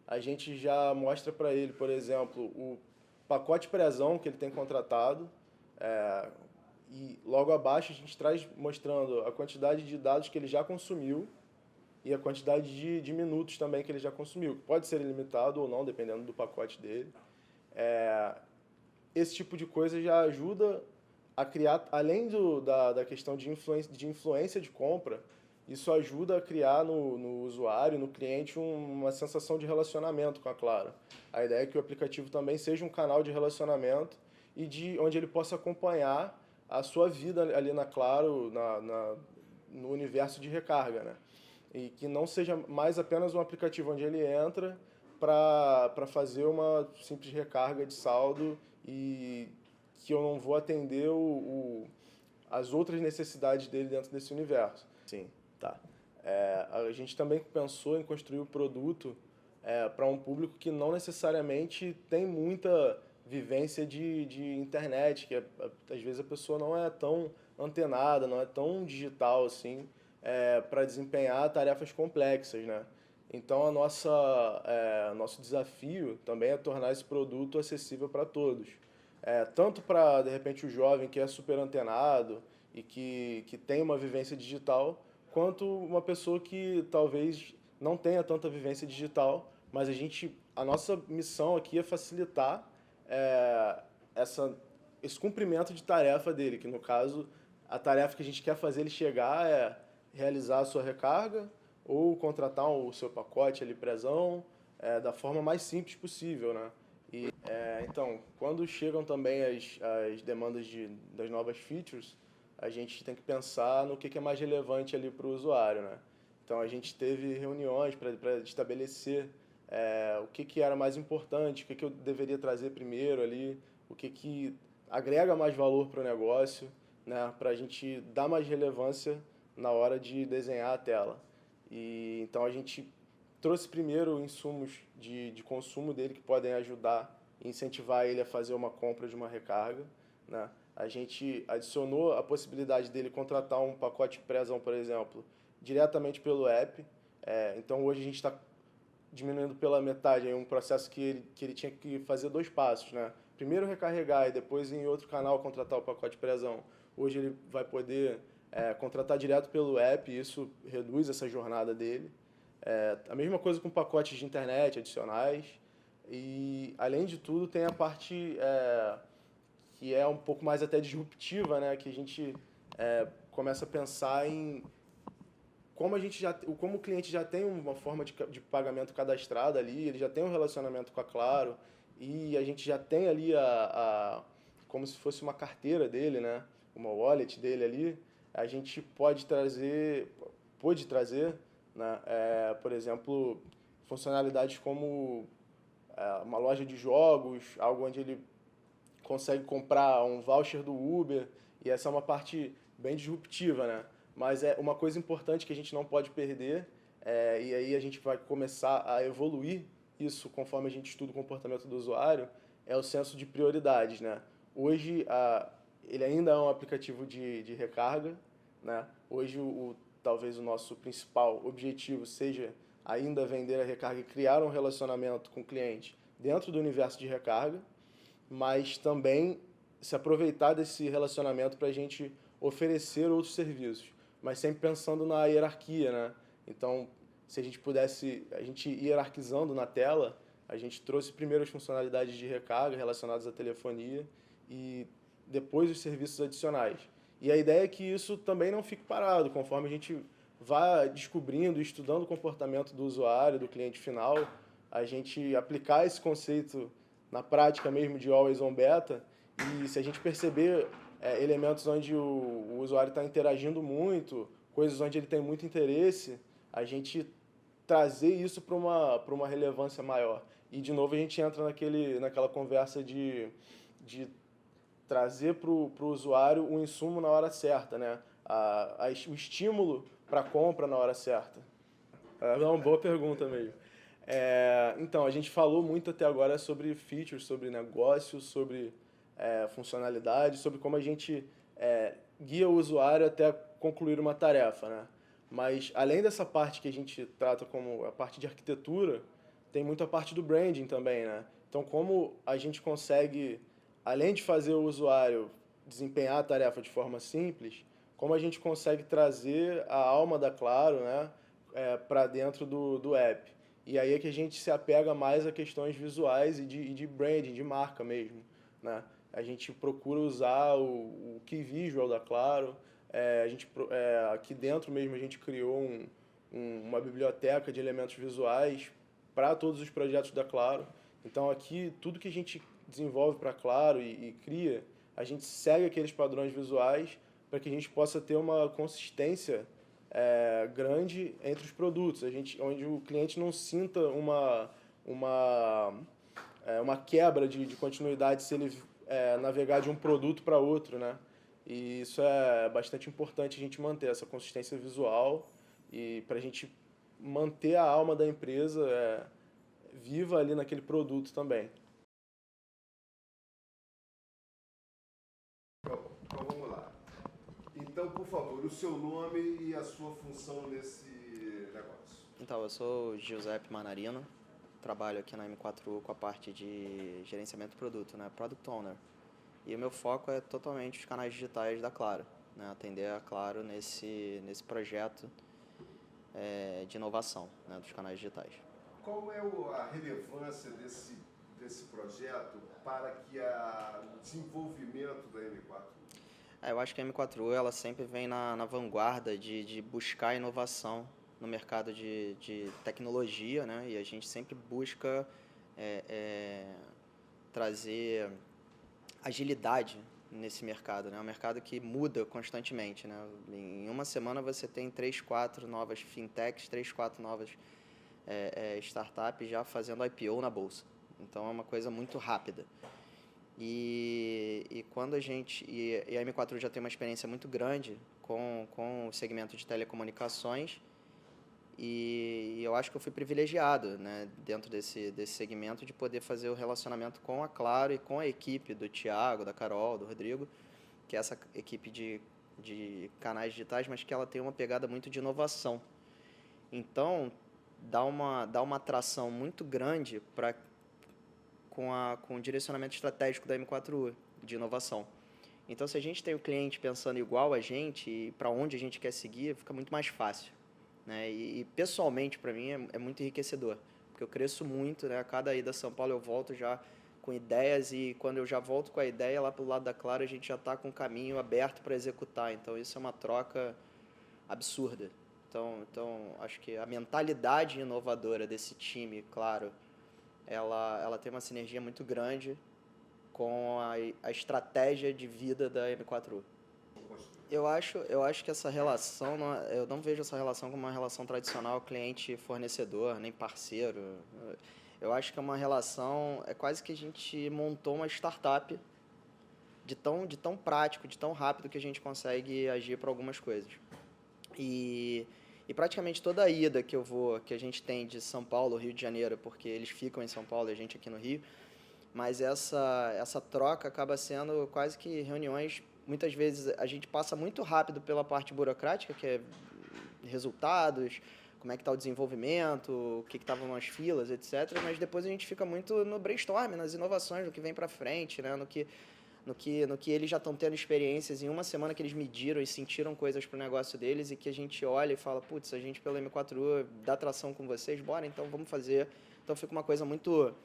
a gente já mostra para ele, por exemplo, o pacote pré-zão que ele tem contratado, E logo abaixo a gente traz mostrando a quantidade de dados que ele já consumiu e a quantidade de minutos também que ele já consumiu, que pode ser ilimitado ou não, dependendo do pacote dele. Esse tipo de coisa já ajuda a criar, além da questão de influência de compra, isso ajuda a criar no usuário, no cliente, uma sensação de relacionamento com a Claro. A ideia é que o aplicativo também seja um canal de relacionamento e onde ele possa acompanhar a sua vida ali na Claro, no universo de recarga, né? E que não seja mais apenas um aplicativo onde ele entra para fazer uma simples recarga de saldo e que eu não vou atender as outras necessidades dele dentro desse universo. Sim, tá. A gente também pensou em construir o produto para um público que não necessariamente tem muita vivência de internet, que às vezes a pessoa não é tão antenada, não é tão digital assim, para desempenhar tarefas complexas, né? Então nosso desafio também é tornar esse produto acessível para todos. Tanto para, de repente, o jovem que é super antenado e que tem uma vivência digital, quanto uma pessoa que talvez não tenha tanta vivência digital, mas a nossa missão aqui é facilitar esse cumprimento de tarefa dele, que no caso, a tarefa que a gente quer fazer ele chegar é realizar a sua recarga ou contratar o seu pacote ali pré-zão, da forma mais simples possível, né? Então, quando chegam também as demandas das novas features, a gente tem que pensar no que é mais relevante ali para o usuário, né? Então, a gente teve reuniões para estabelecer o que era mais importante, o que eu deveria trazer primeiro ali, o que agrega mais valor para o negócio, né? Para a gente dar mais relevância na hora de desenhar a tela. Então, a gente trouxe primeiro insumos de consumo dele que podem ajudar e incentivar ele a fazer uma compra de uma recarga, né? A gente adicionou a possibilidade dele contratar um pacote pré-zão, por exemplo, diretamente pelo app. Então hoje a gente está diminuindo pela metade um processo que ele tinha que fazer 2 passos, né? Primeiro recarregar e depois em outro canal contratar o pacote pré-zão. Hoje ele vai poder contratar direto pelo app e isso reduz essa jornada dele. A mesma coisa com pacotes de internet adicionais. E, além de tudo, tem a parte que é um pouco mais até disruptiva, né? Que a gente começa a pensar em como o cliente já tem uma forma de pagamento cadastrada ali, ele já tem um relacionamento com a Claro e a gente já tem ali como se fosse uma carteira dele, né? Uma wallet dele ali. A gente pode trazer, né? Por exemplo, funcionalidades como uma loja de jogos, algo onde ele consegue comprar um voucher do Uber, e essa é uma parte bem disruptiva, né? Mas é uma coisa importante que a gente não pode perder, e aí a gente vai começar a evoluir isso conforme a gente estuda o comportamento do usuário, é o senso de prioridades, né? Hoje, ele ainda é um aplicativo de recarga, né? Hoje, talvez o nosso principal objetivo seja ainda vender a recarga e criar um relacionamento com o cliente dentro do universo de recarga, mas também se aproveitar desse relacionamento para a gente oferecer outros serviços, mas sempre pensando na hierarquia, né? Então, se a gente hierarquizando na tela, a gente trouxe primeiro as funcionalidades de recarga relacionadas à telefonia e depois os serviços adicionais. E a ideia é que isso também não fique parado, conforme a gente vai descobrindo e estudando o comportamento do usuário, do cliente final, a gente aplicar esse conceito na prática mesmo de Always on Beta, e se a gente perceber elementos onde o usuário está interagindo muito, coisas onde ele tem muito interesse, a gente trazer isso para uma relevância maior. E, de novo, a gente entra naquela conversa de trazer para o usuário o insumo na hora certa, né? O estímulo para a compra na hora certa. É uma boa pergunta mesmo. Então, a gente falou muito até agora sobre features, sobre negócios, sobre funcionalidade, sobre como a gente guia o usuário até concluir uma tarefa, né? Mas, além dessa parte que a gente trata como a parte de arquitetura, tem muito a parte do branding também, né? Então, como a gente consegue, além de fazer o usuário desempenhar a tarefa de forma simples, como a gente consegue trazer a alma da Claro, né, para dentro do app. E aí é que a gente se apega mais a questões visuais e de branding, de marca mesmo, né? A gente procura usar o Key Visual da Claro. Aqui dentro mesmo a gente criou uma biblioteca de elementos visuais para todos os projetos da Claro. Então aqui tudo que a gente desenvolve para a Claro e cria, a gente segue aqueles padrões visuais para que a gente possa ter uma consistência grande entre os produtos, onde o cliente não sinta uma quebra de continuidade se ele navegar de um produto para outro, né? E isso é bastante importante a gente manter essa consistência visual e para a gente manter a alma da empresa viva ali naquele produto também. Então vamos lá. Então, por favor, o seu nome e a sua função nesse negócio. Então, eu sou Giuseppe Manarino, trabalho aqui na M4U com a parte de gerenciamento de produto, né? Product Owner. E o meu foco é totalmente os canais digitais da Claro, né? Atender a Claro nesse projeto de inovação, né? Dos canais digitais. Qual é a relevância desse projeto para que o desenvolvimento da M4U? Eu acho que a M4U ela sempre vem na vanguarda de buscar inovação no mercado de tecnologia, né? E a gente sempre busca trazer agilidade nesse mercado, né? É um mercado que muda constantemente, né? Em uma semana você tem 3, 4 novas fintechs, 3, 4 novas startups já fazendo IPO na bolsa. Então é uma coisa muito rápida. E quando a M4U já tem uma experiência muito grande com o segmento de telecomunicações, e eu acho que eu fui privilegiado, né, dentro desse segmento de poder fazer o relacionamento com a Claro e com a equipe do Thiago, da Carol, do Rodrigo, que é essa equipe de canais digitais, mas que ela tem uma pegada muito de inovação. Então, dá uma atração muito grande com o direcionamento estratégico da M4U, de inovação. Então, se a gente tem o cliente pensando igual a gente e para onde a gente quer seguir, fica muito mais fácil, né? E pessoalmente, para mim, é muito enriquecedor, porque eu cresço muito, né? A cada ida a São Paulo eu volto já com ideias e quando eu já volto com a ideia, lá para o lado da Claro, a gente já está com o caminho aberto para executar. Então, isso é uma troca absurda. Então, acho que a mentalidade inovadora desse time, claro, ela tem uma sinergia muito grande com a estratégia de vida da M4U. Eu acho que essa relação, eu não vejo essa relação como uma relação tradicional cliente-fornecedor, nem parceiro. Eu acho que é uma relação, é quase que a gente montou uma startup de tão prático, de tão rápido que a gente consegue agir para algumas coisas. E praticamente toda a ida que a gente tem de São Paulo, Rio de Janeiro, porque eles ficam em São Paulo e a gente aqui no Rio, mas essa troca acaba sendo quase que reuniões. Muitas vezes a gente passa muito rápido pela parte burocrática, que é resultados, como é que está o desenvolvimento, o que estavam nas filas, etc. Mas depois a gente fica muito no brainstorm, nas inovações, no que vem para frente, né? no que eles já estão tendo experiências em uma semana que eles mediram e sentiram coisas para o negócio deles e que a gente olha e fala, putz, a gente pela M4U dá tração com vocês, bora, então vamos fazer. Então fica uma coisa muito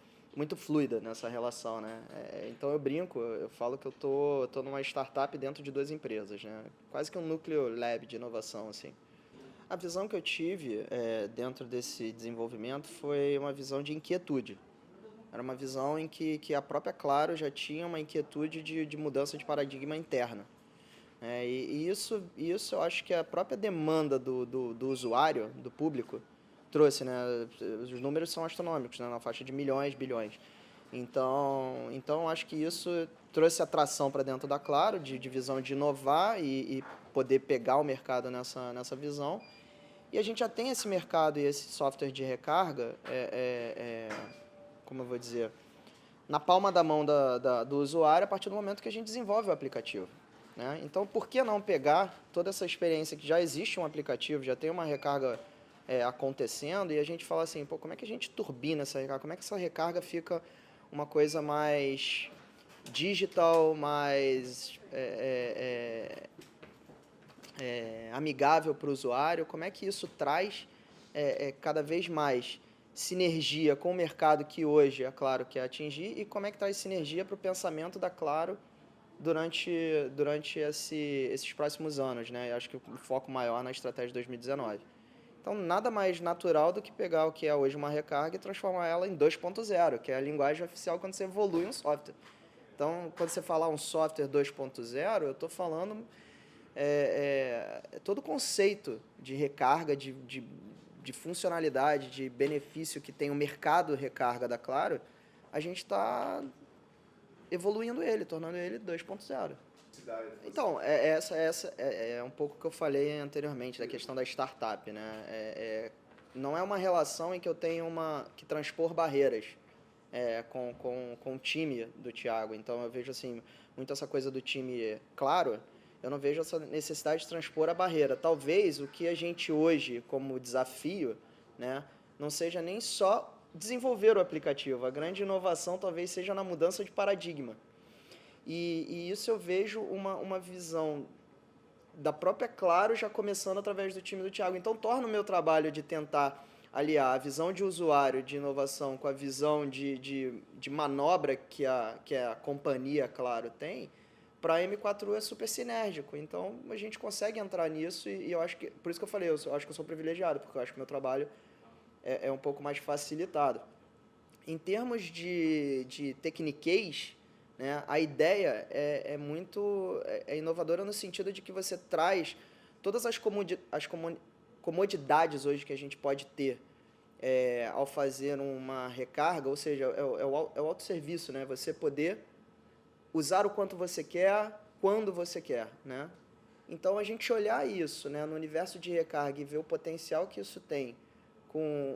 fluida nessa relação, né? Então eu brinco, eu falo que eu tô numa startup dentro de 2 empresas, né? Quase que um núcleo lab de inovação, assim. A visão que eu tive dentro desse desenvolvimento foi uma visão de inquietude. Era uma visão em que a própria Claro já tinha uma inquietude de mudança de paradigma interna. E isso eu acho que a própria demanda do usuário, do público, trouxe, né? Os números são astronômicos, né? Na faixa de milhões, bilhões. Então acho que isso trouxe atração para dentro da Claro, de visão de inovar e poder pegar o mercado nessa visão. E a gente já tem esse mercado e esse software de recarga, como eu vou dizer, na palma da mão do usuário a partir do momento que a gente desenvolve o aplicativo, né? Então, por que não pegar toda essa experiência que já existe um aplicativo, já tem uma recarga acontecendo, e a gente fala assim, pô, como é que a gente turbina essa recarga? Como é que essa recarga fica uma coisa mais digital, mais amigável para o usuário? Como é que isso traz cada vez mais sinergia com o mercado que hoje a Claro quer atingir e como é que traz sinergia para o pensamento da Claro durante esses próximos anos, né? Eu acho que o foco maior na estratégia de 2019. Então, nada mais natural do que pegar o que é hoje uma recarga e transformar ela em 2.0, que é a linguagem oficial quando você evolui um software. Então, quando você falar um software 2.0, eu estou falando todo o conceito de recarga, de funcionalidade, de benefício que tem o mercado recarga da Claro, a gente está evoluindo ele, tornando ele 2.0. Então, essa é um pouco o que eu falei anteriormente, da questão da startup, né? Não é uma relação em que eu tenho que transpor barreiras com o time do Thiago. Então, eu vejo assim, muito essa coisa do time Claro, eu não vejo essa necessidade de transpor a barreira. Talvez o que a gente hoje, como desafio, né, não seja nem só desenvolver o aplicativo. A grande inovação talvez seja na mudança de paradigma. E isso eu vejo uma visão da própria Claro já começando através do time do Thiago. Então, torna o meu trabalho de tentar aliar a visão de usuário, de inovação, com a visão de manobra que a companhia Claro tem, para a M4U é super sinérgico. Então, a gente consegue entrar nisso e eu acho que... Por isso que eu falei, eu acho que eu sou privilegiado, porque eu acho que o meu trabalho é um pouco mais facilitado. Em termos de tecniquez, né, a ideia é muito inovadora no sentido de que você traz todas as comodidades hoje que a gente pode ter ao fazer uma recarga, ou seja, é o autosserviço, né? Você poder usar o quanto você quer, quando você quer, né? Então, a gente olhar isso, né, no universo de recarga e ver o potencial que isso tem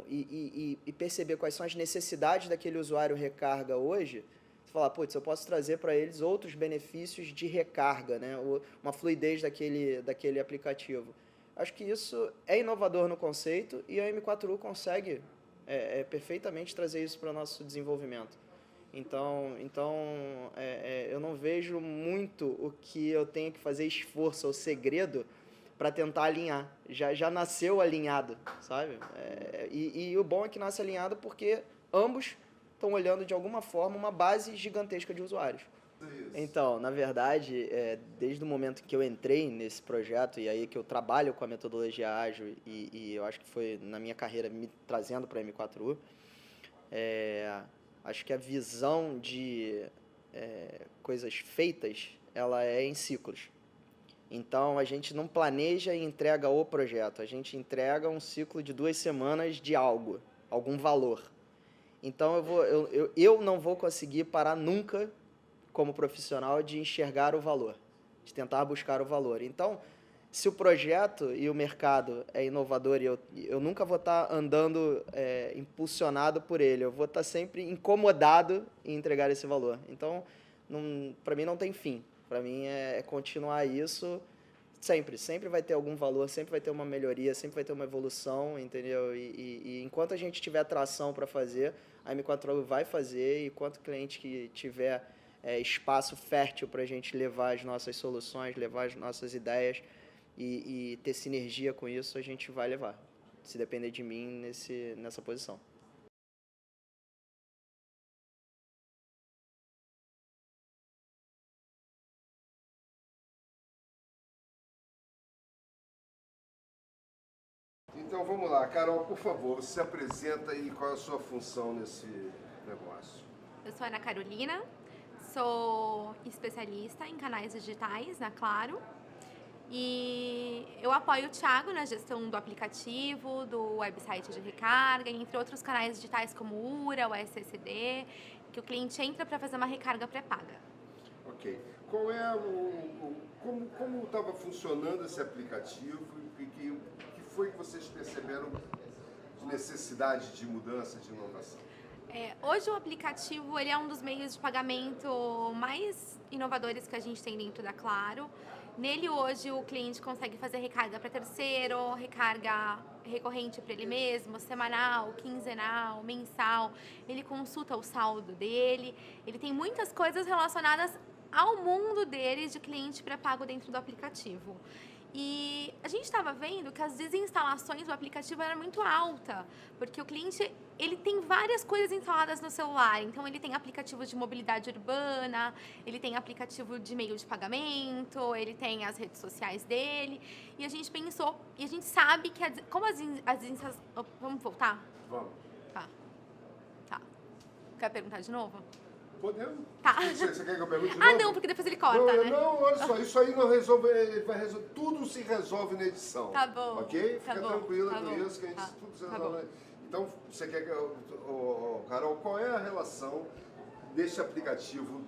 e perceber quais são as necessidades daquele usuário recarga hoje, você falar, putz, eu posso trazer para eles outros benefícios de recarga, né, uma fluidez daquele aplicativo. Acho que isso é inovador no conceito e a M4U consegue perfeitamente trazer isso para o nosso desenvolvimento. Então eu não vejo muito o que eu tenho que fazer esforço ou segredo para tentar alinhar. Já nasceu alinhado, sabe? E o bom é que nasce alinhado porque ambos estão olhando de alguma forma uma base gigantesca de usuários. Então, na verdade, desde o momento que eu entrei nesse projeto e aí que eu trabalho com a metodologia ágil e eu acho que foi na minha carreira me trazendo para a M4U, acho que a visão de coisas feitas, ela é em ciclos. Então, a gente não planeja e entrega o projeto. A gente entrega um ciclo de 2 semanas de algum valor. Então, eu não vou conseguir parar nunca, como profissional, de enxergar o valor, de tentar buscar o valor. Então, se o projeto e o mercado é inovador e eu nunca vou estar andando impulsionado por ele, eu vou estar sempre incomodado em entregar esse valor. Então, para mim não tem fim. Para mim é continuar isso sempre vai ter algum valor, sempre vai ter uma melhoria, sempre vai ter uma evolução, entendeu? E enquanto a gente tiver tração para fazer, a M4U vai fazer, e enquanto o cliente que tiver espaço fértil para a gente levar as nossas soluções, levar as nossas ideias e ter sinergia com isso, a gente vai levar, se depender de mim nessa posição. Então vamos lá, Carol, por favor, se apresenta e qual é a sua função nesse negócio. Eu sou Ana Carolina, sou especialista em canais digitais na Claro e eu apoio o Thiago na gestão do aplicativo, do website de recarga, entre outros canais digitais como o URA, o SSD, que o cliente entra para fazer uma recarga pré-paga. Ok. Qual é como estava funcionando esse aplicativo e que foi que vocês perceberam de necessidade de mudança, de inovação? Hoje o aplicativo ele é um dos meios de pagamento mais inovadores que a gente tem dentro da Claro. Nele, hoje, o cliente consegue fazer recarga para terceiro, recarga recorrente para ele mesmo, semanal, quinzenal, mensal. Ele consulta o saldo dele. Ele tem muitas coisas relacionadas ao mundo dele de cliente pré-pago dentro do aplicativo. E a gente estava vendo que as desinstalações do aplicativo eram muito alta, porque o cliente ele tem várias coisas instaladas no celular. Então, ele tem aplicativo de mobilidade urbana, ele tem aplicativo de meio de pagamento, ele tem as redes sociais dele. E a gente pensou, e a gente sabe que como as desinstalações... Vamos voltar? Vamos. Tá. Quer perguntar de novo? Podemos? Tá. Você quer que eu pergunte de novo? Não, porque depois ele corta, não, né? Não, olha só, isso aí não resolve, ele vai resolver, tudo se resolve na edição. Tá bom. Ok? Tá Fica bom, tranquila tá com bom. isso, que a gente Tá, tudo se tá resolve. Então, você quer que Carol, qual é a relação desse aplicativo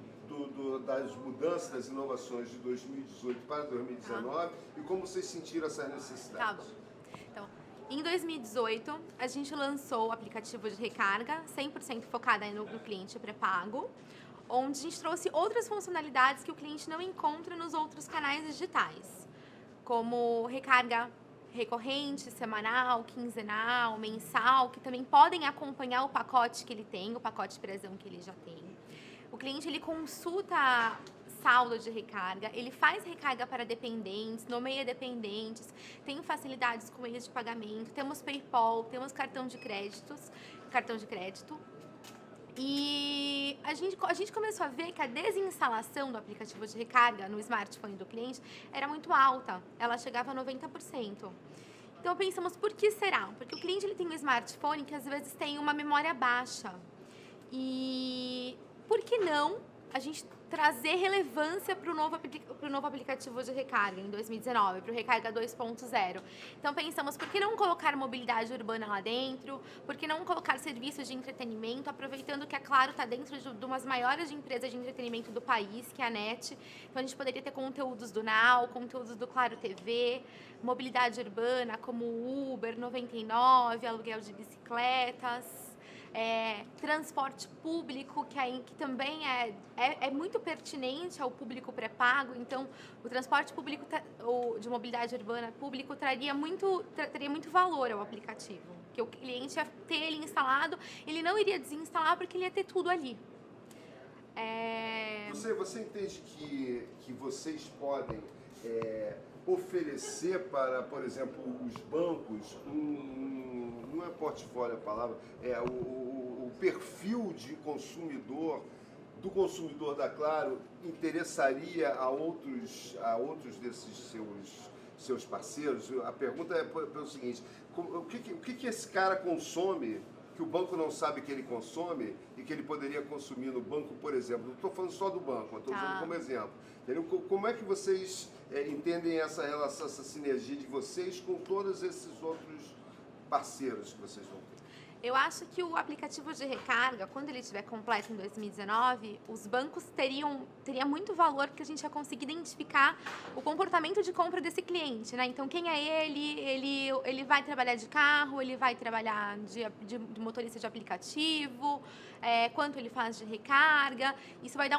das mudanças, das inovações de 2018 para 2019 e como vocês sentiram essas necessidades? Tá bom. Então, em 2018, a gente lançou o aplicativo de recarga 100% focado no cliente pré-pago, onde a gente trouxe outras funcionalidades que o cliente não encontra nos outros canais digitais, como recarga recorrente, semanal, quinzenal, mensal, que também podem acompanhar o pacote que ele tem, o pacote pré-zão que ele já tem. O cliente ele consulta saldo de recarga, ele faz recarga para dependentes, nomeia dependentes, tem facilidades com meios de pagamento, temos PayPal, temos cartão de crédito. E a gente começou a ver que a desinstalação do aplicativo de recarga no smartphone do cliente era muito alta, ela chegava a 90%. Então pensamos, por que será? Porque o cliente ele tem um smartphone que às vezes tem uma memória baixa. E por que não a gente trazer relevância para o novo aplicativo de recarga em 2019, para o Recarga 2.0. Então pensamos, por que não colocar mobilidade urbana lá dentro? Por que não colocar serviços de entretenimento, aproveitando que a Claro está dentro de umas maiores empresas de entretenimento do país, que é a NET. Então a gente poderia ter conteúdos do Now, conteúdos do Claro TV, mobilidade urbana como Uber 99, aluguel de bicicletas. Transporte público, que também é muito pertinente ao público pré-pago. Então, o transporte público de mobilidade urbana público teria muito valor ao aplicativo. Porque o cliente ia ter ele instalado, ele não iria desinstalar porque ele ia ter tudo ali. Você entende que vocês podem oferecer para, por exemplo, os bancos, não é portfólio a palavra, o perfil de consumidor, do consumidor da Claro, interessaria a outros desses seus parceiros? A pergunta é pelo seguinte, o que esse cara consome que o banco não sabe que ele consome e que ele poderia consumir no banco, por exemplo? Não estou falando só do banco, estou usando como exemplo. Entendeu? Como é que vocês entendem essa relação, essa sinergia de vocês com todos esses outros parceiros que vocês vão ter? Eu acho que o aplicativo de recarga, quando ele estiver completo em 2019, os bancos teria muito valor, porque a gente ia conseguir identificar o comportamento de compra desse cliente, né? Então, quem é ele? Ele vai trabalhar de carro, ele vai trabalhar de motorista de aplicativo, quanto ele faz de recarga. Isso vai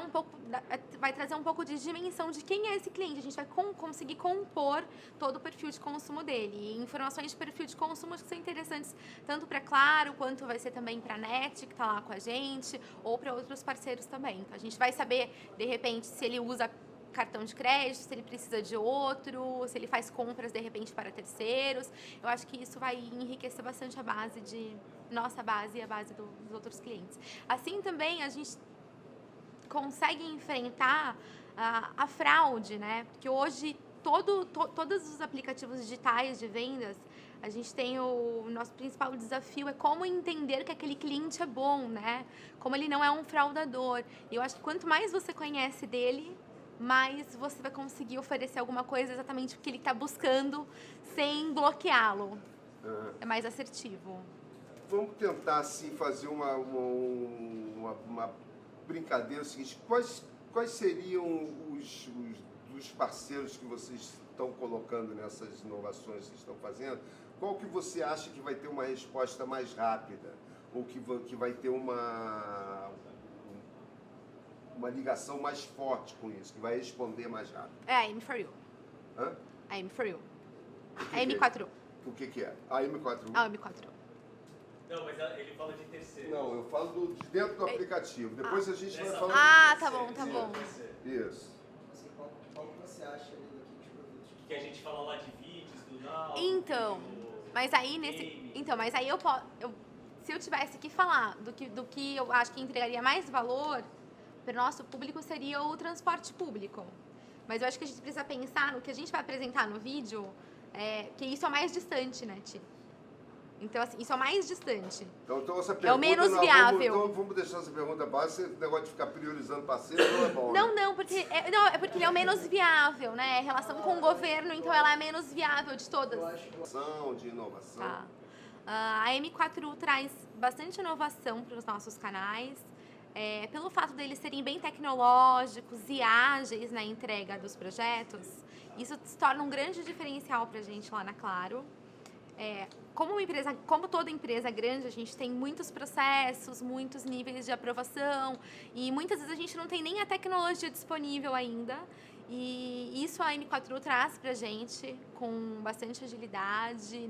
vai trazer um pouco de dimensão de quem é esse cliente. A gente vai conseguir compor todo o perfil de consumo dele. E informações de perfil de consumo que são interessantes tanto para Claro, quanto vai ser também para a NET, que está lá com a gente, ou para outros parceiros também. Então, a gente vai saber, de repente, se ele usa cartão de crédito, se ele precisa de outro, se ele faz compras, de repente, para terceiros. Eu acho que isso vai enriquecer bastante nossa base e a base dos outros clientes. Assim, também, a gente consegue enfrentar a fraude, né? Porque hoje, todos os aplicativos digitais de vendas, a gente tem o nosso principal desafio é como entender que aquele cliente é bom, né? Como ele não é um fraudador. E eu acho que quanto mais você conhece dele, mais você vai conseguir oferecer alguma coisa exatamente o que ele está buscando sem bloqueá-lo. É mais assertivo. Vamos tentar, assim, fazer uma brincadeira seguinte. Quais seriam os parceiros que vocês estão colocando nessas inovações que vocês estão fazendo? Qual que você acha que vai ter uma resposta mais rápida? Ou que vai ter uma ligação mais forte com isso, que vai responder mais rápido? É a M4U. Hã? A M4U. que A M4U. O que é? A M4U? A M4U. Não, mas ele fala de terceiro. Não, eu falo de dentro do aplicativo. Depois a gente vai falar... Ah, tá bom, tá bom. Isso. Assim, qual que você acha ali daqueles produtos? Que a gente fala lá de vídeos, do Now. Então, mas aí nesse... Então, mas aí eu posso... Se eu tivesse que falar do que eu acho que entregaria mais valor para o nosso público seria o transporte público. Mas eu acho que a gente precisa pensar no que a gente vai apresentar no vídeo, que isso é o mais distante, né, Ti? Então, assim, isso é o mais distante. Então essa pergunta, É o menos viável. Então vamos deixar essa pergunta básica, esse negócio de ficar priorizando parceiro não é bom. Não, porque é porque ele é o menos viável, né? Em relação com o governo, então ela é a menos viável de todas. De inovação. Tá. A M4U traz bastante inovação para os nossos canais, pelo fato deles serem bem tecnológicos e ágeis na entrega dos projetos. Isso se torna um grande diferencial para a gente lá na Claro. Como toda empresa grande, a gente tem muitos processos, muitos níveis de aprovação e muitas vezes a gente não tem nem a tecnologia disponível ainda. E isso a M4U traz para a gente com bastante agilidade,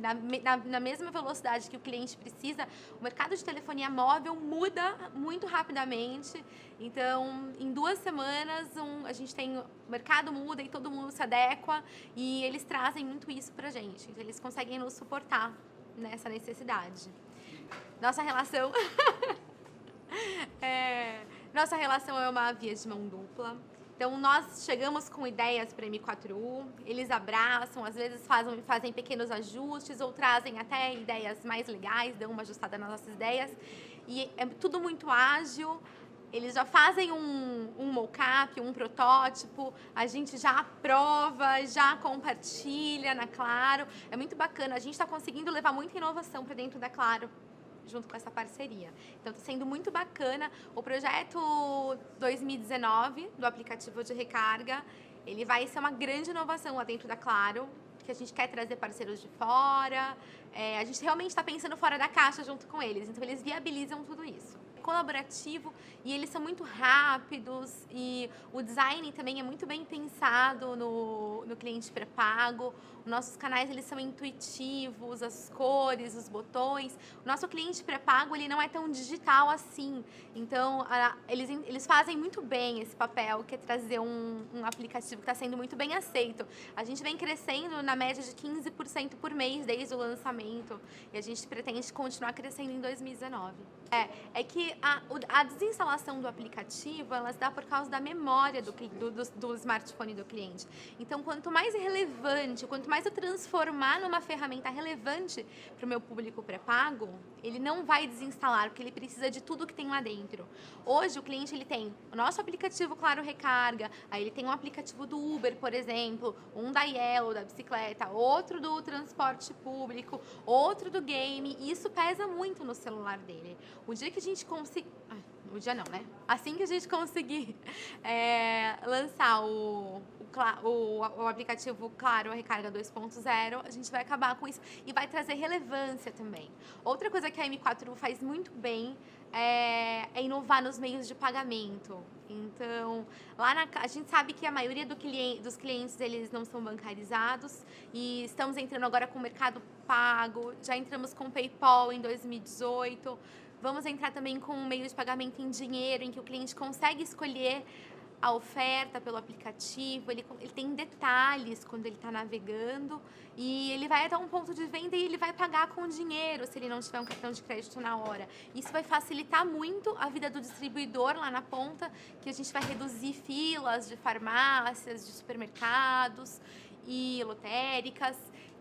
na mesma velocidade que o cliente precisa. O mercado de telefonia móvel muda muito rapidamente. Então, em 2 semanas, a gente tem o mercado muda e todo mundo se adequa e eles trazem muito isso para a gente. Então, eles conseguem nos suportar nessa necessidade. Nossa relação... Nossa relação é uma via de mão dupla. Então, nós chegamos com ideias para a M4U, eles abraçam, às vezes fazem pequenos ajustes ou trazem até ideias mais legais, dão uma ajustada nas nossas ideias. E é tudo muito ágil, eles já fazem um mockup, um protótipo, a gente já aprova, já compartilha na Claro. É muito bacana, a gente está conseguindo levar muita inovação para dentro da Claro, junto com essa parceria. Então, está sendo muito bacana. O projeto 2019 do aplicativo de recarga, ele vai ser uma grande inovação lá dentro da Claro, que a gente quer trazer parceiros de fora. A gente realmente está pensando fora da caixa junto com eles. Então, eles viabilizam tudo isso. Colaborativo e eles são muito rápidos e o design também é muito bem pensado no cliente pré-pago. Os nossos canais eles são intuitivos, as cores, os botões. O nosso cliente pré-pago ele não é tão digital assim. Então eles fazem muito bem esse papel, que é trazer um aplicativo que está sendo muito bem aceito. A gente vem crescendo na média de 15% por mês desde o lançamento e a gente pretende continuar crescendo em 2019. É que a desinstalação do aplicativo, ela se dá por causa da memória do smartphone do cliente. Então, quanto mais relevante, quanto mais eu transformar numa ferramenta relevante para o meu público pré-pago, ele não vai desinstalar, porque ele precisa de tudo que tem lá dentro. Hoje, o cliente ele tem o nosso aplicativo Claro Recarga, aí ele tem um aplicativo do Uber, por exemplo, um da Yellow, da bicicleta, outro do transporte público, outro do game, e isso pesa muito no celular dele. O dia que a gente conseguir... o dia não, né? Assim que a gente conseguir lançar o aplicativo Claro Recarga 2.0, a gente vai acabar com isso e vai trazer relevância também. Outra coisa que a M4U faz muito bem é inovar nos meios de pagamento. Então, a gente sabe que a maioria dos clientes eles não são bancarizados e estamos entrando agora com o Mercado Pago, já entramos com o PayPal em 2018. Vamos entrar também com um meio de pagamento em dinheiro, em que o cliente consegue escolher a oferta pelo aplicativo, ele tem detalhes quando ele está navegando e ele vai até um ponto de venda e ele vai pagar com dinheiro se ele não tiver um cartão de crédito na hora. Isso vai facilitar muito a vida do distribuidor lá na ponta, que a gente vai reduzir filas de farmácias, de supermercados e lotéricas.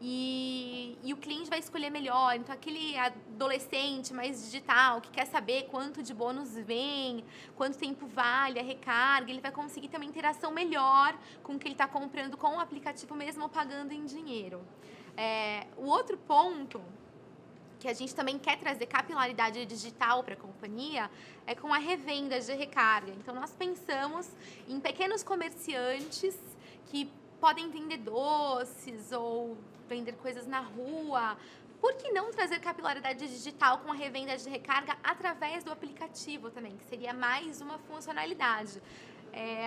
E o cliente vai escolher melhor. Então, aquele adolescente mais digital que quer saber quanto de bônus vem, quanto tempo vale a recarga, ele vai conseguir ter uma interação melhor com o que ele está comprando com o aplicativo, mesmo pagando em dinheiro. O outro ponto que a gente também quer trazer capilaridade digital para a companhia é com a revenda de recarga. Então, nós pensamos em pequenos comerciantes que podem vender doces ou vender coisas na rua, por que não trazer capilaridade digital com a revenda de recarga através do aplicativo também, que seria mais uma funcionalidade?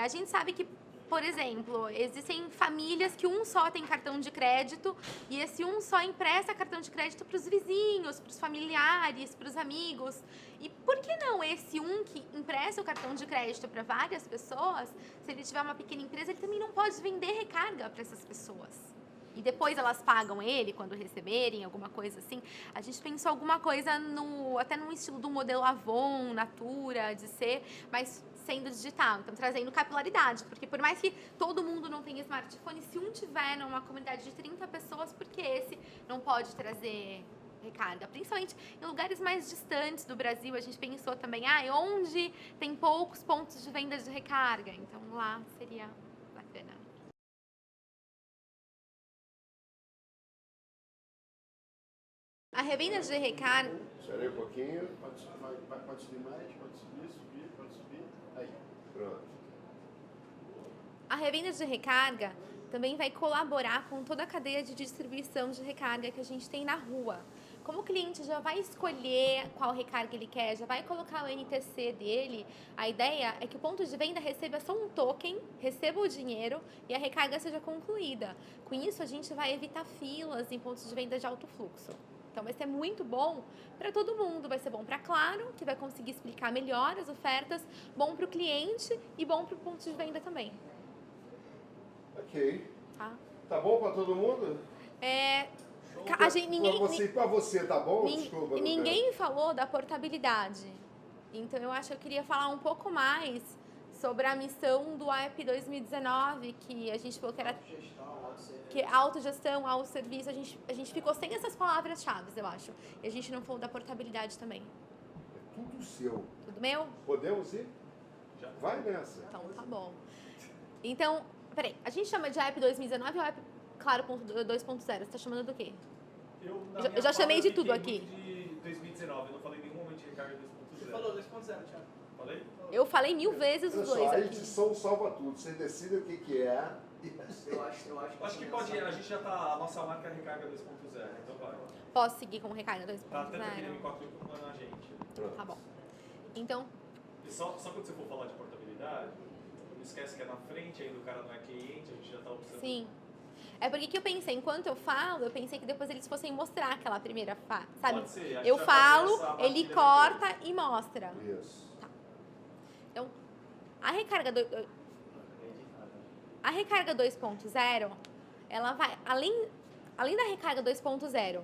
A gente sabe que, por exemplo, existem famílias que um só tem cartão de crédito e esse um só empresta cartão de crédito para os vizinhos, para os familiares, para os amigos. E por que não esse um que empresta o cartão de crédito para várias pessoas, se ele tiver uma pequena empresa, ele também não pode vender recarga para essas pessoas? E depois elas pagam ele quando receberem, alguma coisa assim. A gente pensou alguma coisa até no estilo do modelo Avon, Natura, de ser, mas sendo digital. Então, trazendo capilaridade. Porque por mais que todo mundo não tenha smartphone, se um tiver numa comunidade de 30 pessoas, por que esse não pode trazer recarga? Principalmente em lugares mais distantes do Brasil, a gente pensou também, onde tem poucos pontos de venda de recarga. Então, lá seria bacana. A revenda de recarga... Espera aí um pouquinho. Pode subir mais, pode subir. Aí. Pronto. A revenda de recarga também vai colaborar com toda a cadeia de distribuição de recarga que a gente tem na rua. Como o cliente já vai escolher qual recarga ele quer, já vai colocar o NTC dele, a ideia é que o ponto de venda receba só um token, receba o dinheiro e a recarga seja concluída. Com isso, a gente vai evitar filas em pontos de venda de alto fluxo. Então, vai ser muito bom para todo mundo. Vai ser bom para a Claro, que vai conseguir explicar melhor as ofertas, bom para o cliente e bom para o ponto de venda também. Ok. Tá bom para todo mundo? Para você, tá bom? Desculpa. Ninguém falou da portabilidade. Então, eu acho que eu queria falar um pouco mais sobre a missão do app 2019, que a gente falou que era... Que autogestão, autosserviço, a gente ficou sem essas palavras-chave, eu acho. E a gente não falou da portabilidade também. É tudo seu. Tudo meu? Podemos ir? Já. Vai nessa. Então, tá bom. Então, peraí, a gente chama de app 2019 ou app Claro 2.0? Você tá chamando do quê? Eu já chamei de tudo aqui. De 2019, eu não falei em nenhum momento de recarga 2.0. Você falou 2.0, Thiago. Falei? Eu falei 1000 vezes Olha os só, dois a aqui. edição salva tudo. Vocês decidem o que é. Acho que pode ir, a gente já tá, a nossa marca é recarga 2.0, então vai. Posso seguir com recarga 2.0? Tá até aquele M4 culpando a gente. Tá bom. Então, E só quando você for falar de portabilidade, não esquece que é na frente, ainda o cara não é cliente, a gente já tá observando. sim. É porque que eu pensei, enquanto eu falo, eu pensei que depois eles fossem mostrar aquela primeira fase, sabe? Pode ser, a gente Eu vai falo, fazer essa ele partilha corta e mostra. Isso. Então, a recarga 2.0, ela vai, além da recarga 2.0,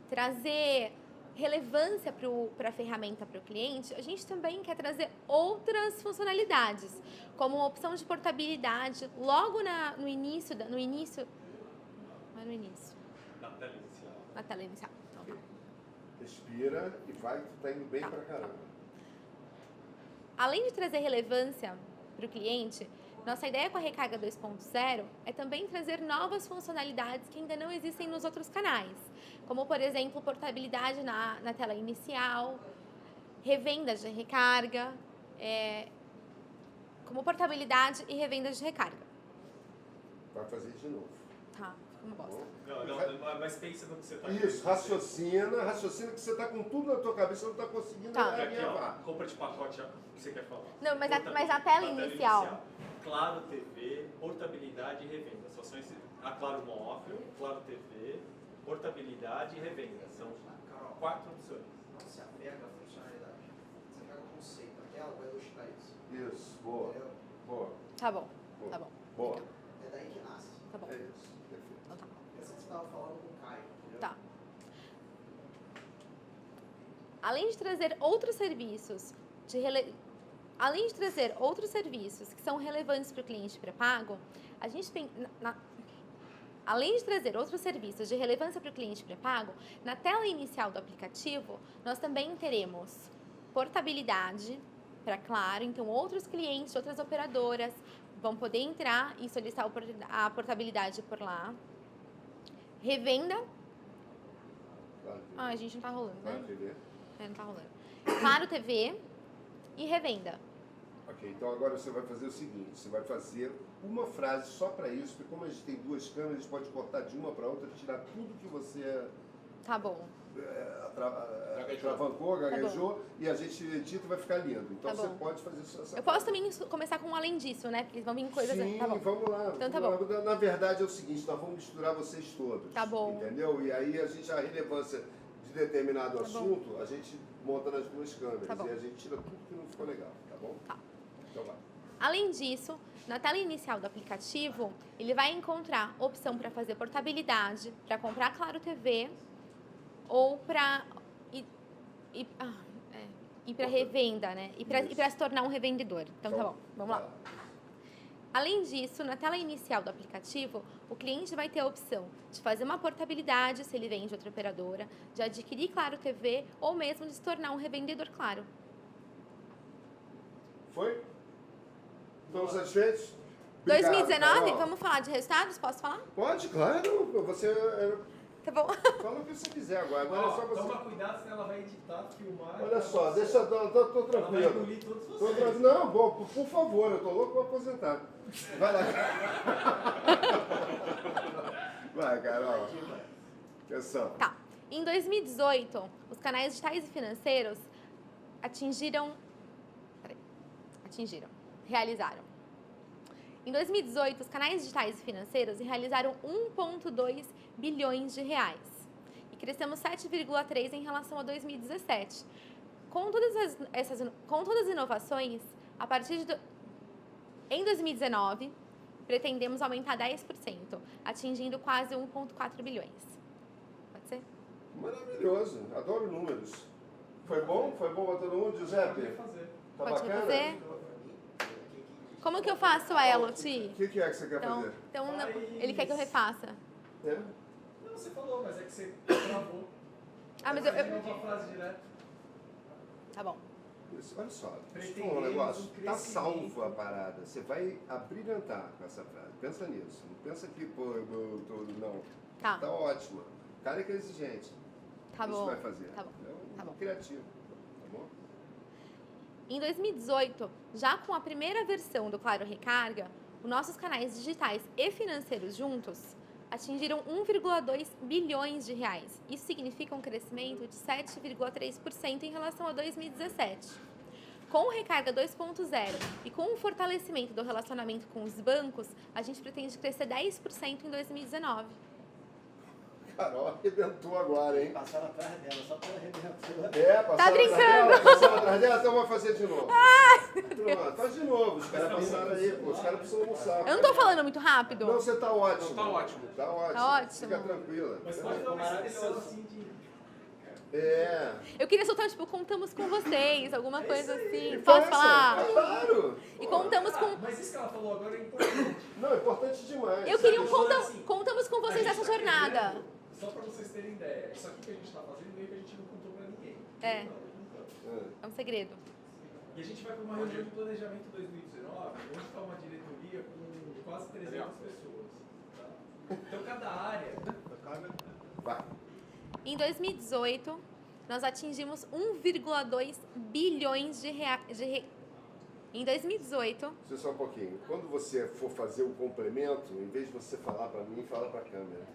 trazer relevância para a ferramenta para o cliente, a gente também quer trazer outras funcionalidades, como uma opção de portabilidade logo no início. Não é no início. Na tela inicial. Na tela inicial. Então, tá. Respira e vai que tu tá indo bem pra caramba. Além de trazer relevância para o cliente, nossa ideia com a recarga 2.0 é também trazer novas funcionalidades que ainda não existem nos outros canais, como, por exemplo, portabilidade na tela inicial, revenda de recarga, como portabilidade e revenda de recarga. Vai fazer de novo. Tá, fica uma bosta. Não, mas pensa no que você tá Isso, raciocina que você tá com tudo na tua cabeça, não tá conseguindo Tá. Aqui, ó, alinhavar. compra de pacote, ó, o que você quer falar? Não, mas a tela inicial. Claro TV, portabilidade e revenda. Só são a Claro Móvel, Claro TV, portabilidade e revenda. São 4 opções. Não se apega à funcionalidade. Você pega o conceito, a tela vai ilustrar isso. Isso, boa. Entendeu? Boa. Tá bom, Boa. tá bom. Boa. É daí que nasce. Tá bom. É isso. Perfeito. Então tá. Essa que você estava falando com o Caio, entendeu? Tá. Além de trazer outros serviços que são relevantes para o cliente pré-pago, a gente tem além de trazer outros serviços de relevância para o cliente pré-pago, na tela inicial do aplicativo, nós também teremos portabilidade para Claro, então outros clientes, outras operadoras vão poder entrar e solicitar a portabilidade por lá. Revenda. Claro, A gente não tá rolando, Claro né? TV. Não tá rolando. Claro TV e revenda. Ok, então agora você vai fazer o seguinte, você vai fazer uma frase só para isso, porque como a gente tem 2 câmeras, a gente pode cortar de uma para outra e tirar tudo que você Tá bom. Travancou, gaguejou, e a gente edita e vai ficar lindo. Então Tá você bom. pode fazer isso essa Eu posso também começar com um além disso, né? Porque vão vir coisas... Sim, Tá bom. vamos lá. Então tá vamos lá. Na verdade é o seguinte, nós vamos misturar vocês todos. Tá bom. Entendeu? E aí a relevância de determinado assunto, a gente monta nas duas câmeras. Tá bom. E a gente tira tudo que não ficou legal, tá bom? Tá. Então vai. Além disso, na tela inicial do aplicativo, ele vai encontrar opção para fazer portabilidade, para comprar Claro TV ou para ir para revenda, né? E para se tornar um revendedor. Então tá bom, vamos lá. Além disso, na tela inicial do aplicativo, o cliente vai ter a opção de fazer uma portabilidade, se ele vende outra operadora, de adquirir Claro TV ou mesmo de se tornar um revendedor Claro. Foi? Estamos satisfeitos? Obrigado, 2019, Carol. vamos falar de resultados? Posso falar? Pode, claro. Você Tá bom. fala o que você quiser agora. Agora é só você. Toma cuidado, senão ela vai editar, filmar. Olha só, deixa eu. Tô Ela vai tranquilo. engolir todos Tô vocês. tranquilo. Não, por favor, eu tô louco pra aposentar. Vai lá. Vai, Carol. Atenção. Tá. Em 2018, os canais digitais e financeiros realizaram. Em 2018, os canais digitais e financeiros realizaram 1,2 bilhões de reais. E crescemos 7,3% em relação a 2017. Com todas as inovações, a partir de... Em 2019, pretendemos aumentar 10%, atingindo quase 1,4 bilhões. Pode ser? Maravilhoso. Adoro números. Foi bom? Foi bom pra todo mundo, Giuseppe? Fazer. Tá Pode bacana? fazer? Como que eu faço elo, Ti? O que é que você quer fazer? Então ele quer que eu refaça. É? Não, você falou, mas é que você travou. Ah, mas Faz de novo a frase direto. Tá bom. Isso, olha só, deixa eu falar um Pretendemos negócio. um Tá crescimento. salvo a parada. Você vai abrilhantar com essa frase. Pensa nisso. Não pensa que, pô, eu tô. Não. Tá. Tá ótima. O cara é que é exigente. Tá Isso bom. vai fazer. Tá bom. É um Tá bom. criativo. Tá bom? Em 2018, já com a primeira versão do Claro Recarga, os nossos canais digitais e financeiros juntos atingiram 1,2 bilhões de reais. Isso significa um crescimento de 7,3% em relação a 2017. Com o Recarga 2.0 e com o fortalecimento do relacionamento com os bancos, a gente pretende crescer 10% em 2019. Carol arrebentou agora, hein? Passaram atrás dela, só pela arrebentou. Passaram Tá brincando? atrás dela, passaram atrás dela, então vamos fazer de novo. Pronto, faz de novo. Os caras passaram aí, pô. Os caras precisam almoçar. Eu não tô falando muito rápido? Não, você tá ótimo. Tá ótimo. Tá ótimo. Tá ótimo. Fica tranquila. Mas pode dar uma expressão assim de... É. Eu queria soltar, tipo, contamos com vocês, alguma coisa assim. E Posso faça. falar? Claro. E contamos com... Mas isso que ela falou agora é importante. Não, é importante demais. Eu queria um Assim, contamos com vocês nessa jornada. Só pra vocês terem ideia, isso aqui que a gente tá fazendo meio que a gente não contou pra ninguém. É. Não. É um segredo. E a gente vai para uma reunião de planejamento 2019, onde está uma diretoria com quase 300 pessoas. Tá? Então, cada área... Vai. Em 2018, nós atingimos 1,2 bilhões de reais. Em 2018, Deixa só um pouquinho. Quando você for fazer o complemento, em vez de você falar pra mim, fala pra câmera.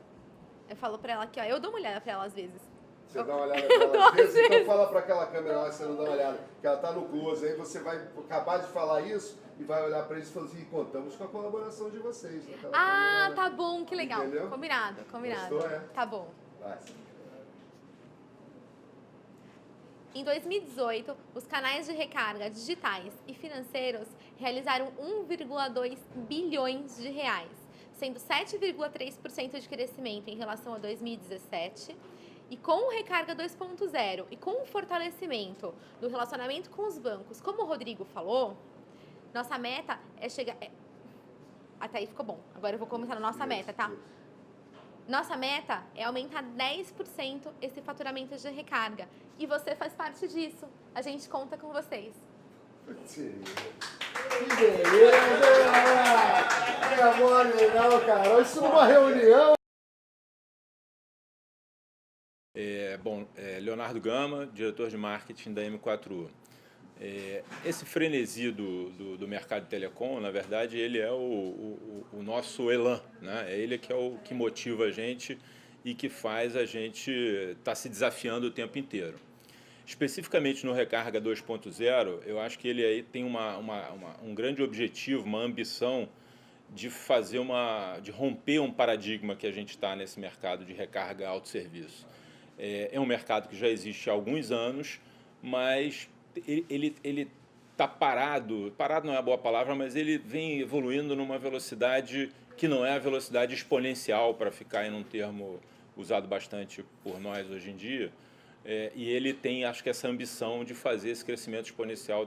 eu falo pra ela aqui, ó. Eu dou uma olhada pra ela às vezes. Você dá uma olhada pra ela às vezes, então fala pra aquela câmera lá que você não dá uma olhada. Que ela tá no close, aí você vai acabar de falar isso e vai olhar pra eles e falar assim, contamos com a colaboração de vocês. Naquela Ah, câmera, tá bom, que legal. Entendeu? Combinado. Gostou, é? Tá bom. Vai. Em 2018, os canais de recarga digitais e financeiros realizaram 1,2 bilhões de reais, sendo 7,3% de crescimento em relação a 2017. E com o Recarga 2.0 e com o fortalecimento do relacionamento com os bancos, como o Rodrigo falou, nossa meta é chegar... Até aí ficou bom. Agora eu vou comentar na nossa meta, tá? Nossa meta é aumentar 10% esse faturamento de recarga. E você faz parte disso. A gente conta com vocês. Sim. Que beleza! Que amor legal, Carol. Isso numa reunião. Leonardo Gama, diretor de marketing da M4U. Esse frenesi do mercado de telecom, na verdade, ele é o nosso elan, né? É ele que é o que motiva a gente e que faz a gente estar se desafiando o tempo inteiro. Especificamente no Recarga 2.0, eu acho que ele aí tem um grande objetivo, uma ambição de de romper um paradigma que a gente está nesse mercado de recarga autosserviço. É um mercado que já existe há alguns anos, mas ele está parado não é a boa palavra, mas ele vem evoluindo numa velocidade que não é a velocidade exponencial, para ficar em um termo usado bastante por nós hoje em dia, e ele tem, acho que, essa ambição de fazer esse crescimento exponencial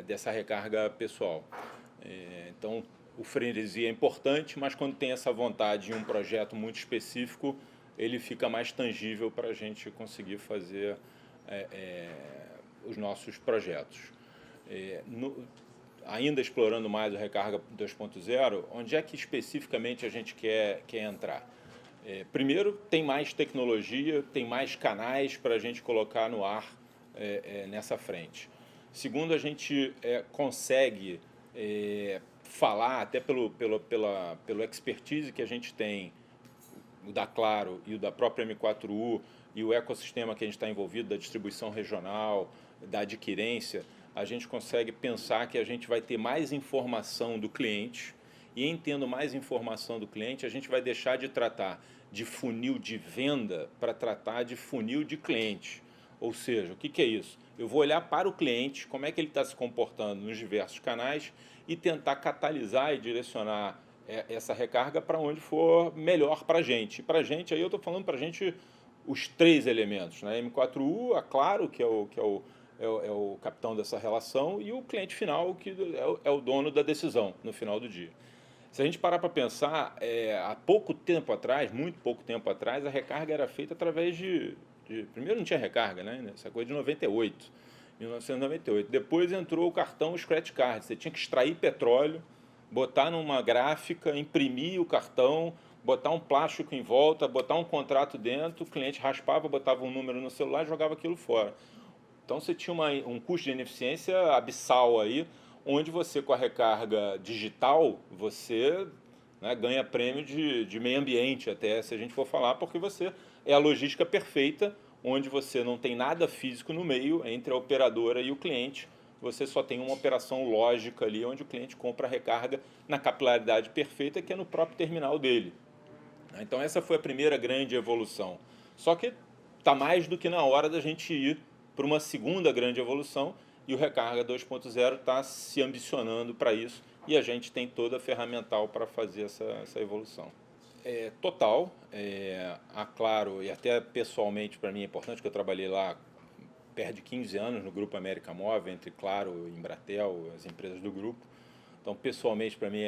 dessa recarga pessoal. Então, o frenesi é importante, mas quando tem essa vontade em um projeto muito específico, ele fica mais tangível para a gente conseguir fazer os nossos projetos. Ainda explorando mais o Recarga 2.0, onde é que especificamente a gente quer entrar? Primeiro, tem mais tecnologia, tem mais canais para a gente colocar no ar nessa frente. Segundo, a gente consegue falar, até pelo expertise que a gente tem, o da Claro e o da própria M4U, e o ecossistema que a gente está envolvido, da distribuição regional, da adquirência, a gente consegue pensar que a gente vai ter mais informação do cliente, e em tendo mais informação do cliente, a gente vai deixar de tratar de funil de venda para tratar de funil de cliente. Ou seja, o que é isso? Eu vou olhar para o cliente, como é que ele está se comportando nos diversos canais e tentar catalisar e direcionar essa recarga para onde for melhor para a gente. E para a gente, aí eu estou falando para a gente os três elementos, né? M4U, a Claro, que é o capitão dessa relação, e o cliente final, que é o dono da decisão no final do dia. Se a gente parar para pensar, há pouco tempo atrás, muito pouco tempo atrás, a recarga era feita através primeiro não tinha recarga, né? Essa coisa de 1998. Depois entrou o cartão Scratch Card. Você tinha que extrair petróleo, botar numa gráfica, imprimir o cartão, botar um plástico em volta, botar um contrato dentro, o cliente raspava, botava um número no celular e jogava aquilo fora. Então você tinha um custo de ineficiência abissal aí, onde você, com a recarga digital, você, né, ganha prêmio de meio ambiente, até, se a gente for falar, porque você é a logística perfeita, onde você não tem nada físico no meio entre a operadora e o cliente, você só tem uma operação lógica ali, onde o cliente compra a recarga na capilaridade perfeita, que é no próprio terminal dele. Então essa foi a primeira grande evolução. Só que está mais do que na hora da gente ir para uma segunda grande evolução, e o Recarga 2.0 está se ambicionando para isso, e a gente tem toda a ferramental para fazer essa evolução. Total, a Claro, e até pessoalmente para mim é importante, que eu trabalhei lá perto de 15 anos no Grupo América Móvel, entre Claro e Embratel, as empresas do grupo. Então, pessoalmente, para mim,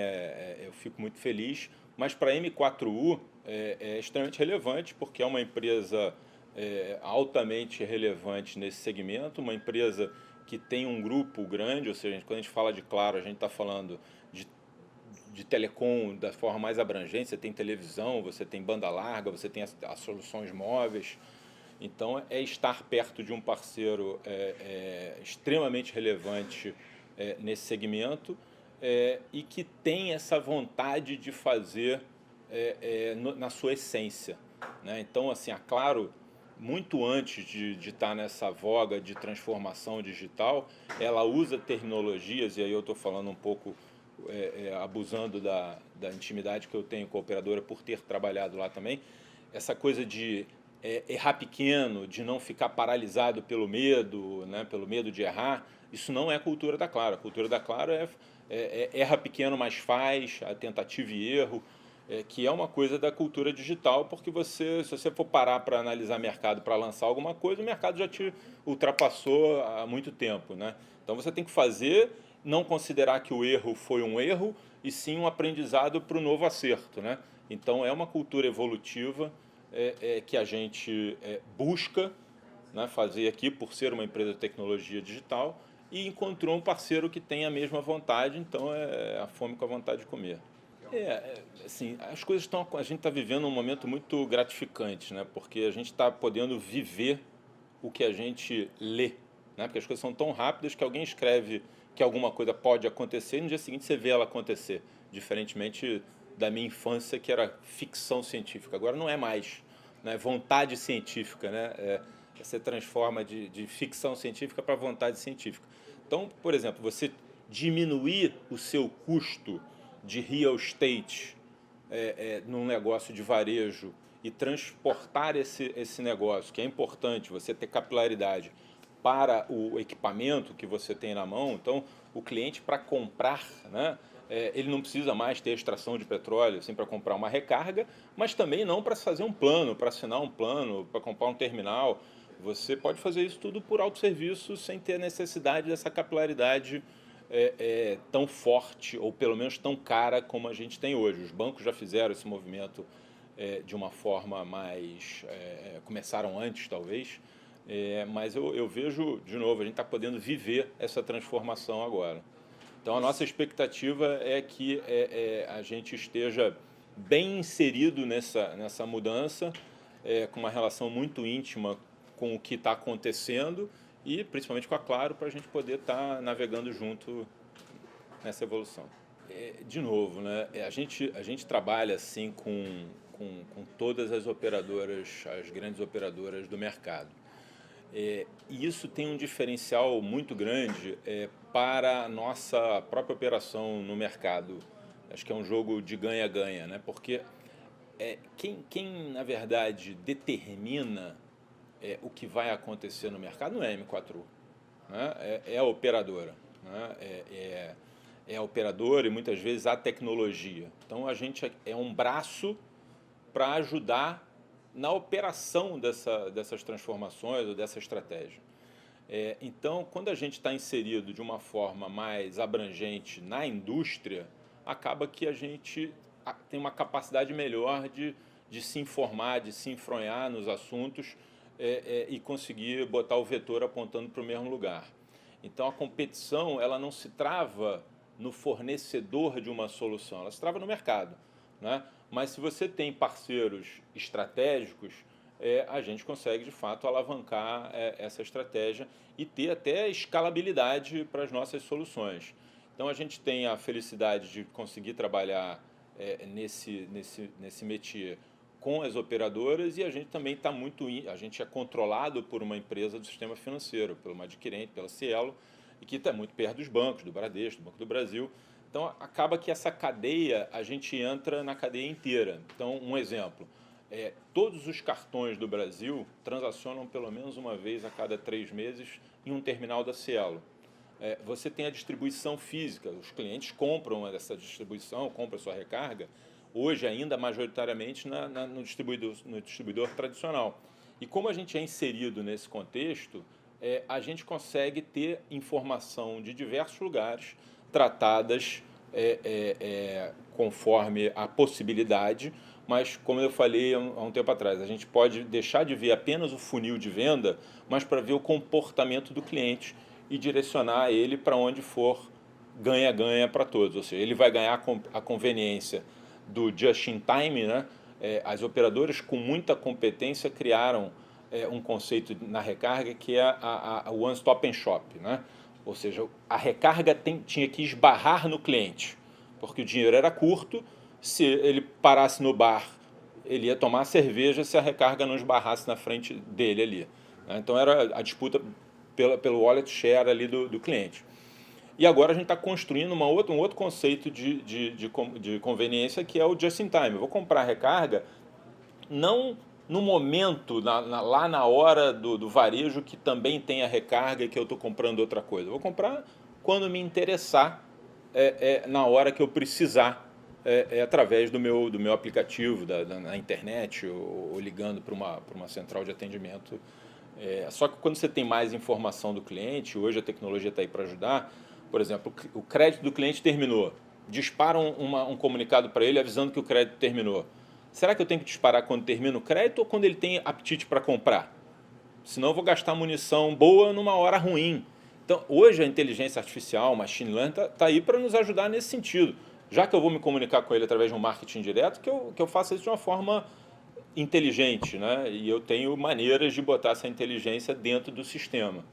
eu fico muito feliz. Mas para a M4U é extremamente relevante, porque é uma empresa altamente relevante nesse segmento, uma empresa que tem um grupo grande, ou seja, quando a gente fala de Claro, a gente está falando de telecom da forma mais abrangente. Você tem televisão, você tem banda larga, você tem as soluções móveis. Então, estar perto de um parceiro extremamente relevante nesse segmento e que tem essa vontade de fazer na sua essência, né? Então, assim, a Claro, muito antes de estar nessa voga de transformação digital, ela usa terminologias, e aí eu estou falando um pouco, abusando da intimidade que eu tenho com a operadora por ter trabalhado lá também, essa coisa de errar pequeno, de não ficar paralisado pelo medo, né, pelo medo de errar. Isso não é a cultura da Claro. A cultura da Claro erra pequeno, mas faz, a tentativa e erro, que é uma coisa da cultura digital, porque se você for parar para analisar mercado, para lançar alguma coisa, o mercado já te ultrapassou há muito tempo, né? Então você tem que fazer, não considerar que o erro foi um erro, e sim um aprendizado para o novo acerto, né? Então é uma cultura evolutiva que a gente busca, né, fazer aqui, por ser uma empresa de tecnologia digital, e encontrou um parceiro que tem a mesma vontade, então é a fome com a vontade de comer. Assim, as coisas estão... A gente está vivendo um momento muito gratificante, né? Porque a gente está podendo viver o que a gente lê, né? Porque as coisas são tão rápidas que alguém escreve que alguma coisa pode acontecer e no dia seguinte você vê ela acontecer, diferentemente da minha infância, que era ficção científica. Agora não é mais, né? Vontade científica, né? Você transforma de ficção científica para vontade científica. Então, por exemplo, você diminuir o seu custo de real estate num negócio de varejo e transportar esse negócio, que é importante, você ter capilaridade para o equipamento que você tem na mão. Então, o cliente, para comprar, né, ele não precisa mais ter extração de petróleo assim, para comprar uma recarga, mas também não para fazer um plano, para assinar um plano, para comprar um terminal. Você pode fazer isso tudo por autosserviço sem ter necessidade dessa capilaridade tão forte, ou pelo menos tão cara como a gente tem hoje. Os bancos já fizeram esse movimento de uma forma mais... começaram antes, talvez, mas eu vejo, de novo, a gente está podendo viver essa transformação agora. Então, a nossa expectativa é que a gente esteja bem inserido nessa mudança, com uma relação muito íntima com o que está acontecendo e, principalmente, com a Claro, para a gente poder estar navegando junto nessa evolução. De novo, né, a gente trabalha assim com todas as operadoras, as grandes operadoras do mercado. E isso tem um diferencial muito grande para a nossa própria operação no mercado. Acho que é um jogo de ganha-ganha, né? Porque quem, na verdade, determina o que vai acontecer no mercado não é a M4U, né? É a operadora, né? É a operadora e, muitas vezes, a tecnologia. Então, a gente é um braço para ajudar na operação dessas transformações ou dessa estratégia. Então, quando a gente está inserido de uma forma mais abrangente na indústria, acaba que a gente tem uma capacidade melhor de se informar, de se enfronhar nos assuntos e conseguir botar o vetor apontando para o mesmo lugar. Então, a competição ela não se trava no fornecedor de uma solução, ela se trava no mercado, né? Mas se você tem parceiros estratégicos, a gente consegue, de fato, alavancar essa estratégia e ter até escalabilidade para as nossas soluções. Então, a gente tem a felicidade de conseguir trabalhar nesse métier com as operadoras e a gente também está a gente é controlado por uma empresa do sistema financeiro, por uma adquirente, pela Cielo, e que está muito perto dos bancos, do Bradesco, do Banco do Brasil. Então, acaba que essa cadeia, a gente entra na cadeia inteira. Então, um exemplo, todos os cartões do Brasil transacionam pelo menos uma vez a cada 3 meses em um terminal da Cielo. Você tem a distribuição física, os clientes compram essa distribuição, compram a sua recarga, hoje ainda majoritariamente no distribuidor tradicional. E como a gente é inserido nesse contexto, a gente consegue ter informação de diversos lugares, tratadas conforme a possibilidade, mas, como eu falei há um tempo atrás, a gente pode deixar de ver apenas o funil de venda, mas para ver o comportamento do cliente e direcionar ele para onde for ganha-ganha para todos. Ou seja, ele vai ganhar a conveniência do just-in-time, né? As operadoras com muita competência criaram um conceito na recarga que é a one-stop shop, né? Ou seja, a recarga tinha que esbarrar no cliente, porque o dinheiro era curto, se ele parasse no bar, ele ia tomar cerveja se a recarga não esbarrasse na frente dele ali, né? Então era a disputa pelo wallet share ali do cliente. E agora a gente está construindo um outro conceito de conveniência, que é o just-in-time. Eu vou comprar a recarga não no momento, lá na hora do varejo, que também tem a recarga e que eu estou comprando outra coisa. Eu vou comprar quando me interessar, na hora que eu precisar, através do meu aplicativo, na internet, ou ligando para uma central de atendimento. Só que quando você tem mais informação do cliente, hoje a tecnologia está aí para ajudar. Por exemplo, o crédito do cliente terminou. Disparam um comunicado para ele avisando que o crédito terminou. Será que eu tenho que disparar quando termina o crédito ou quando ele tem apetite para comprar? Senão eu vou gastar munição boa numa hora ruim. Então, hoje a inteligência artificial, o machine learning, está aí para nos ajudar nesse sentido. Já que eu vou me comunicar com ele através de um marketing direto, que eu faça isso de uma forma inteligente, né? E eu tenho maneiras de botar essa inteligência dentro do sistema.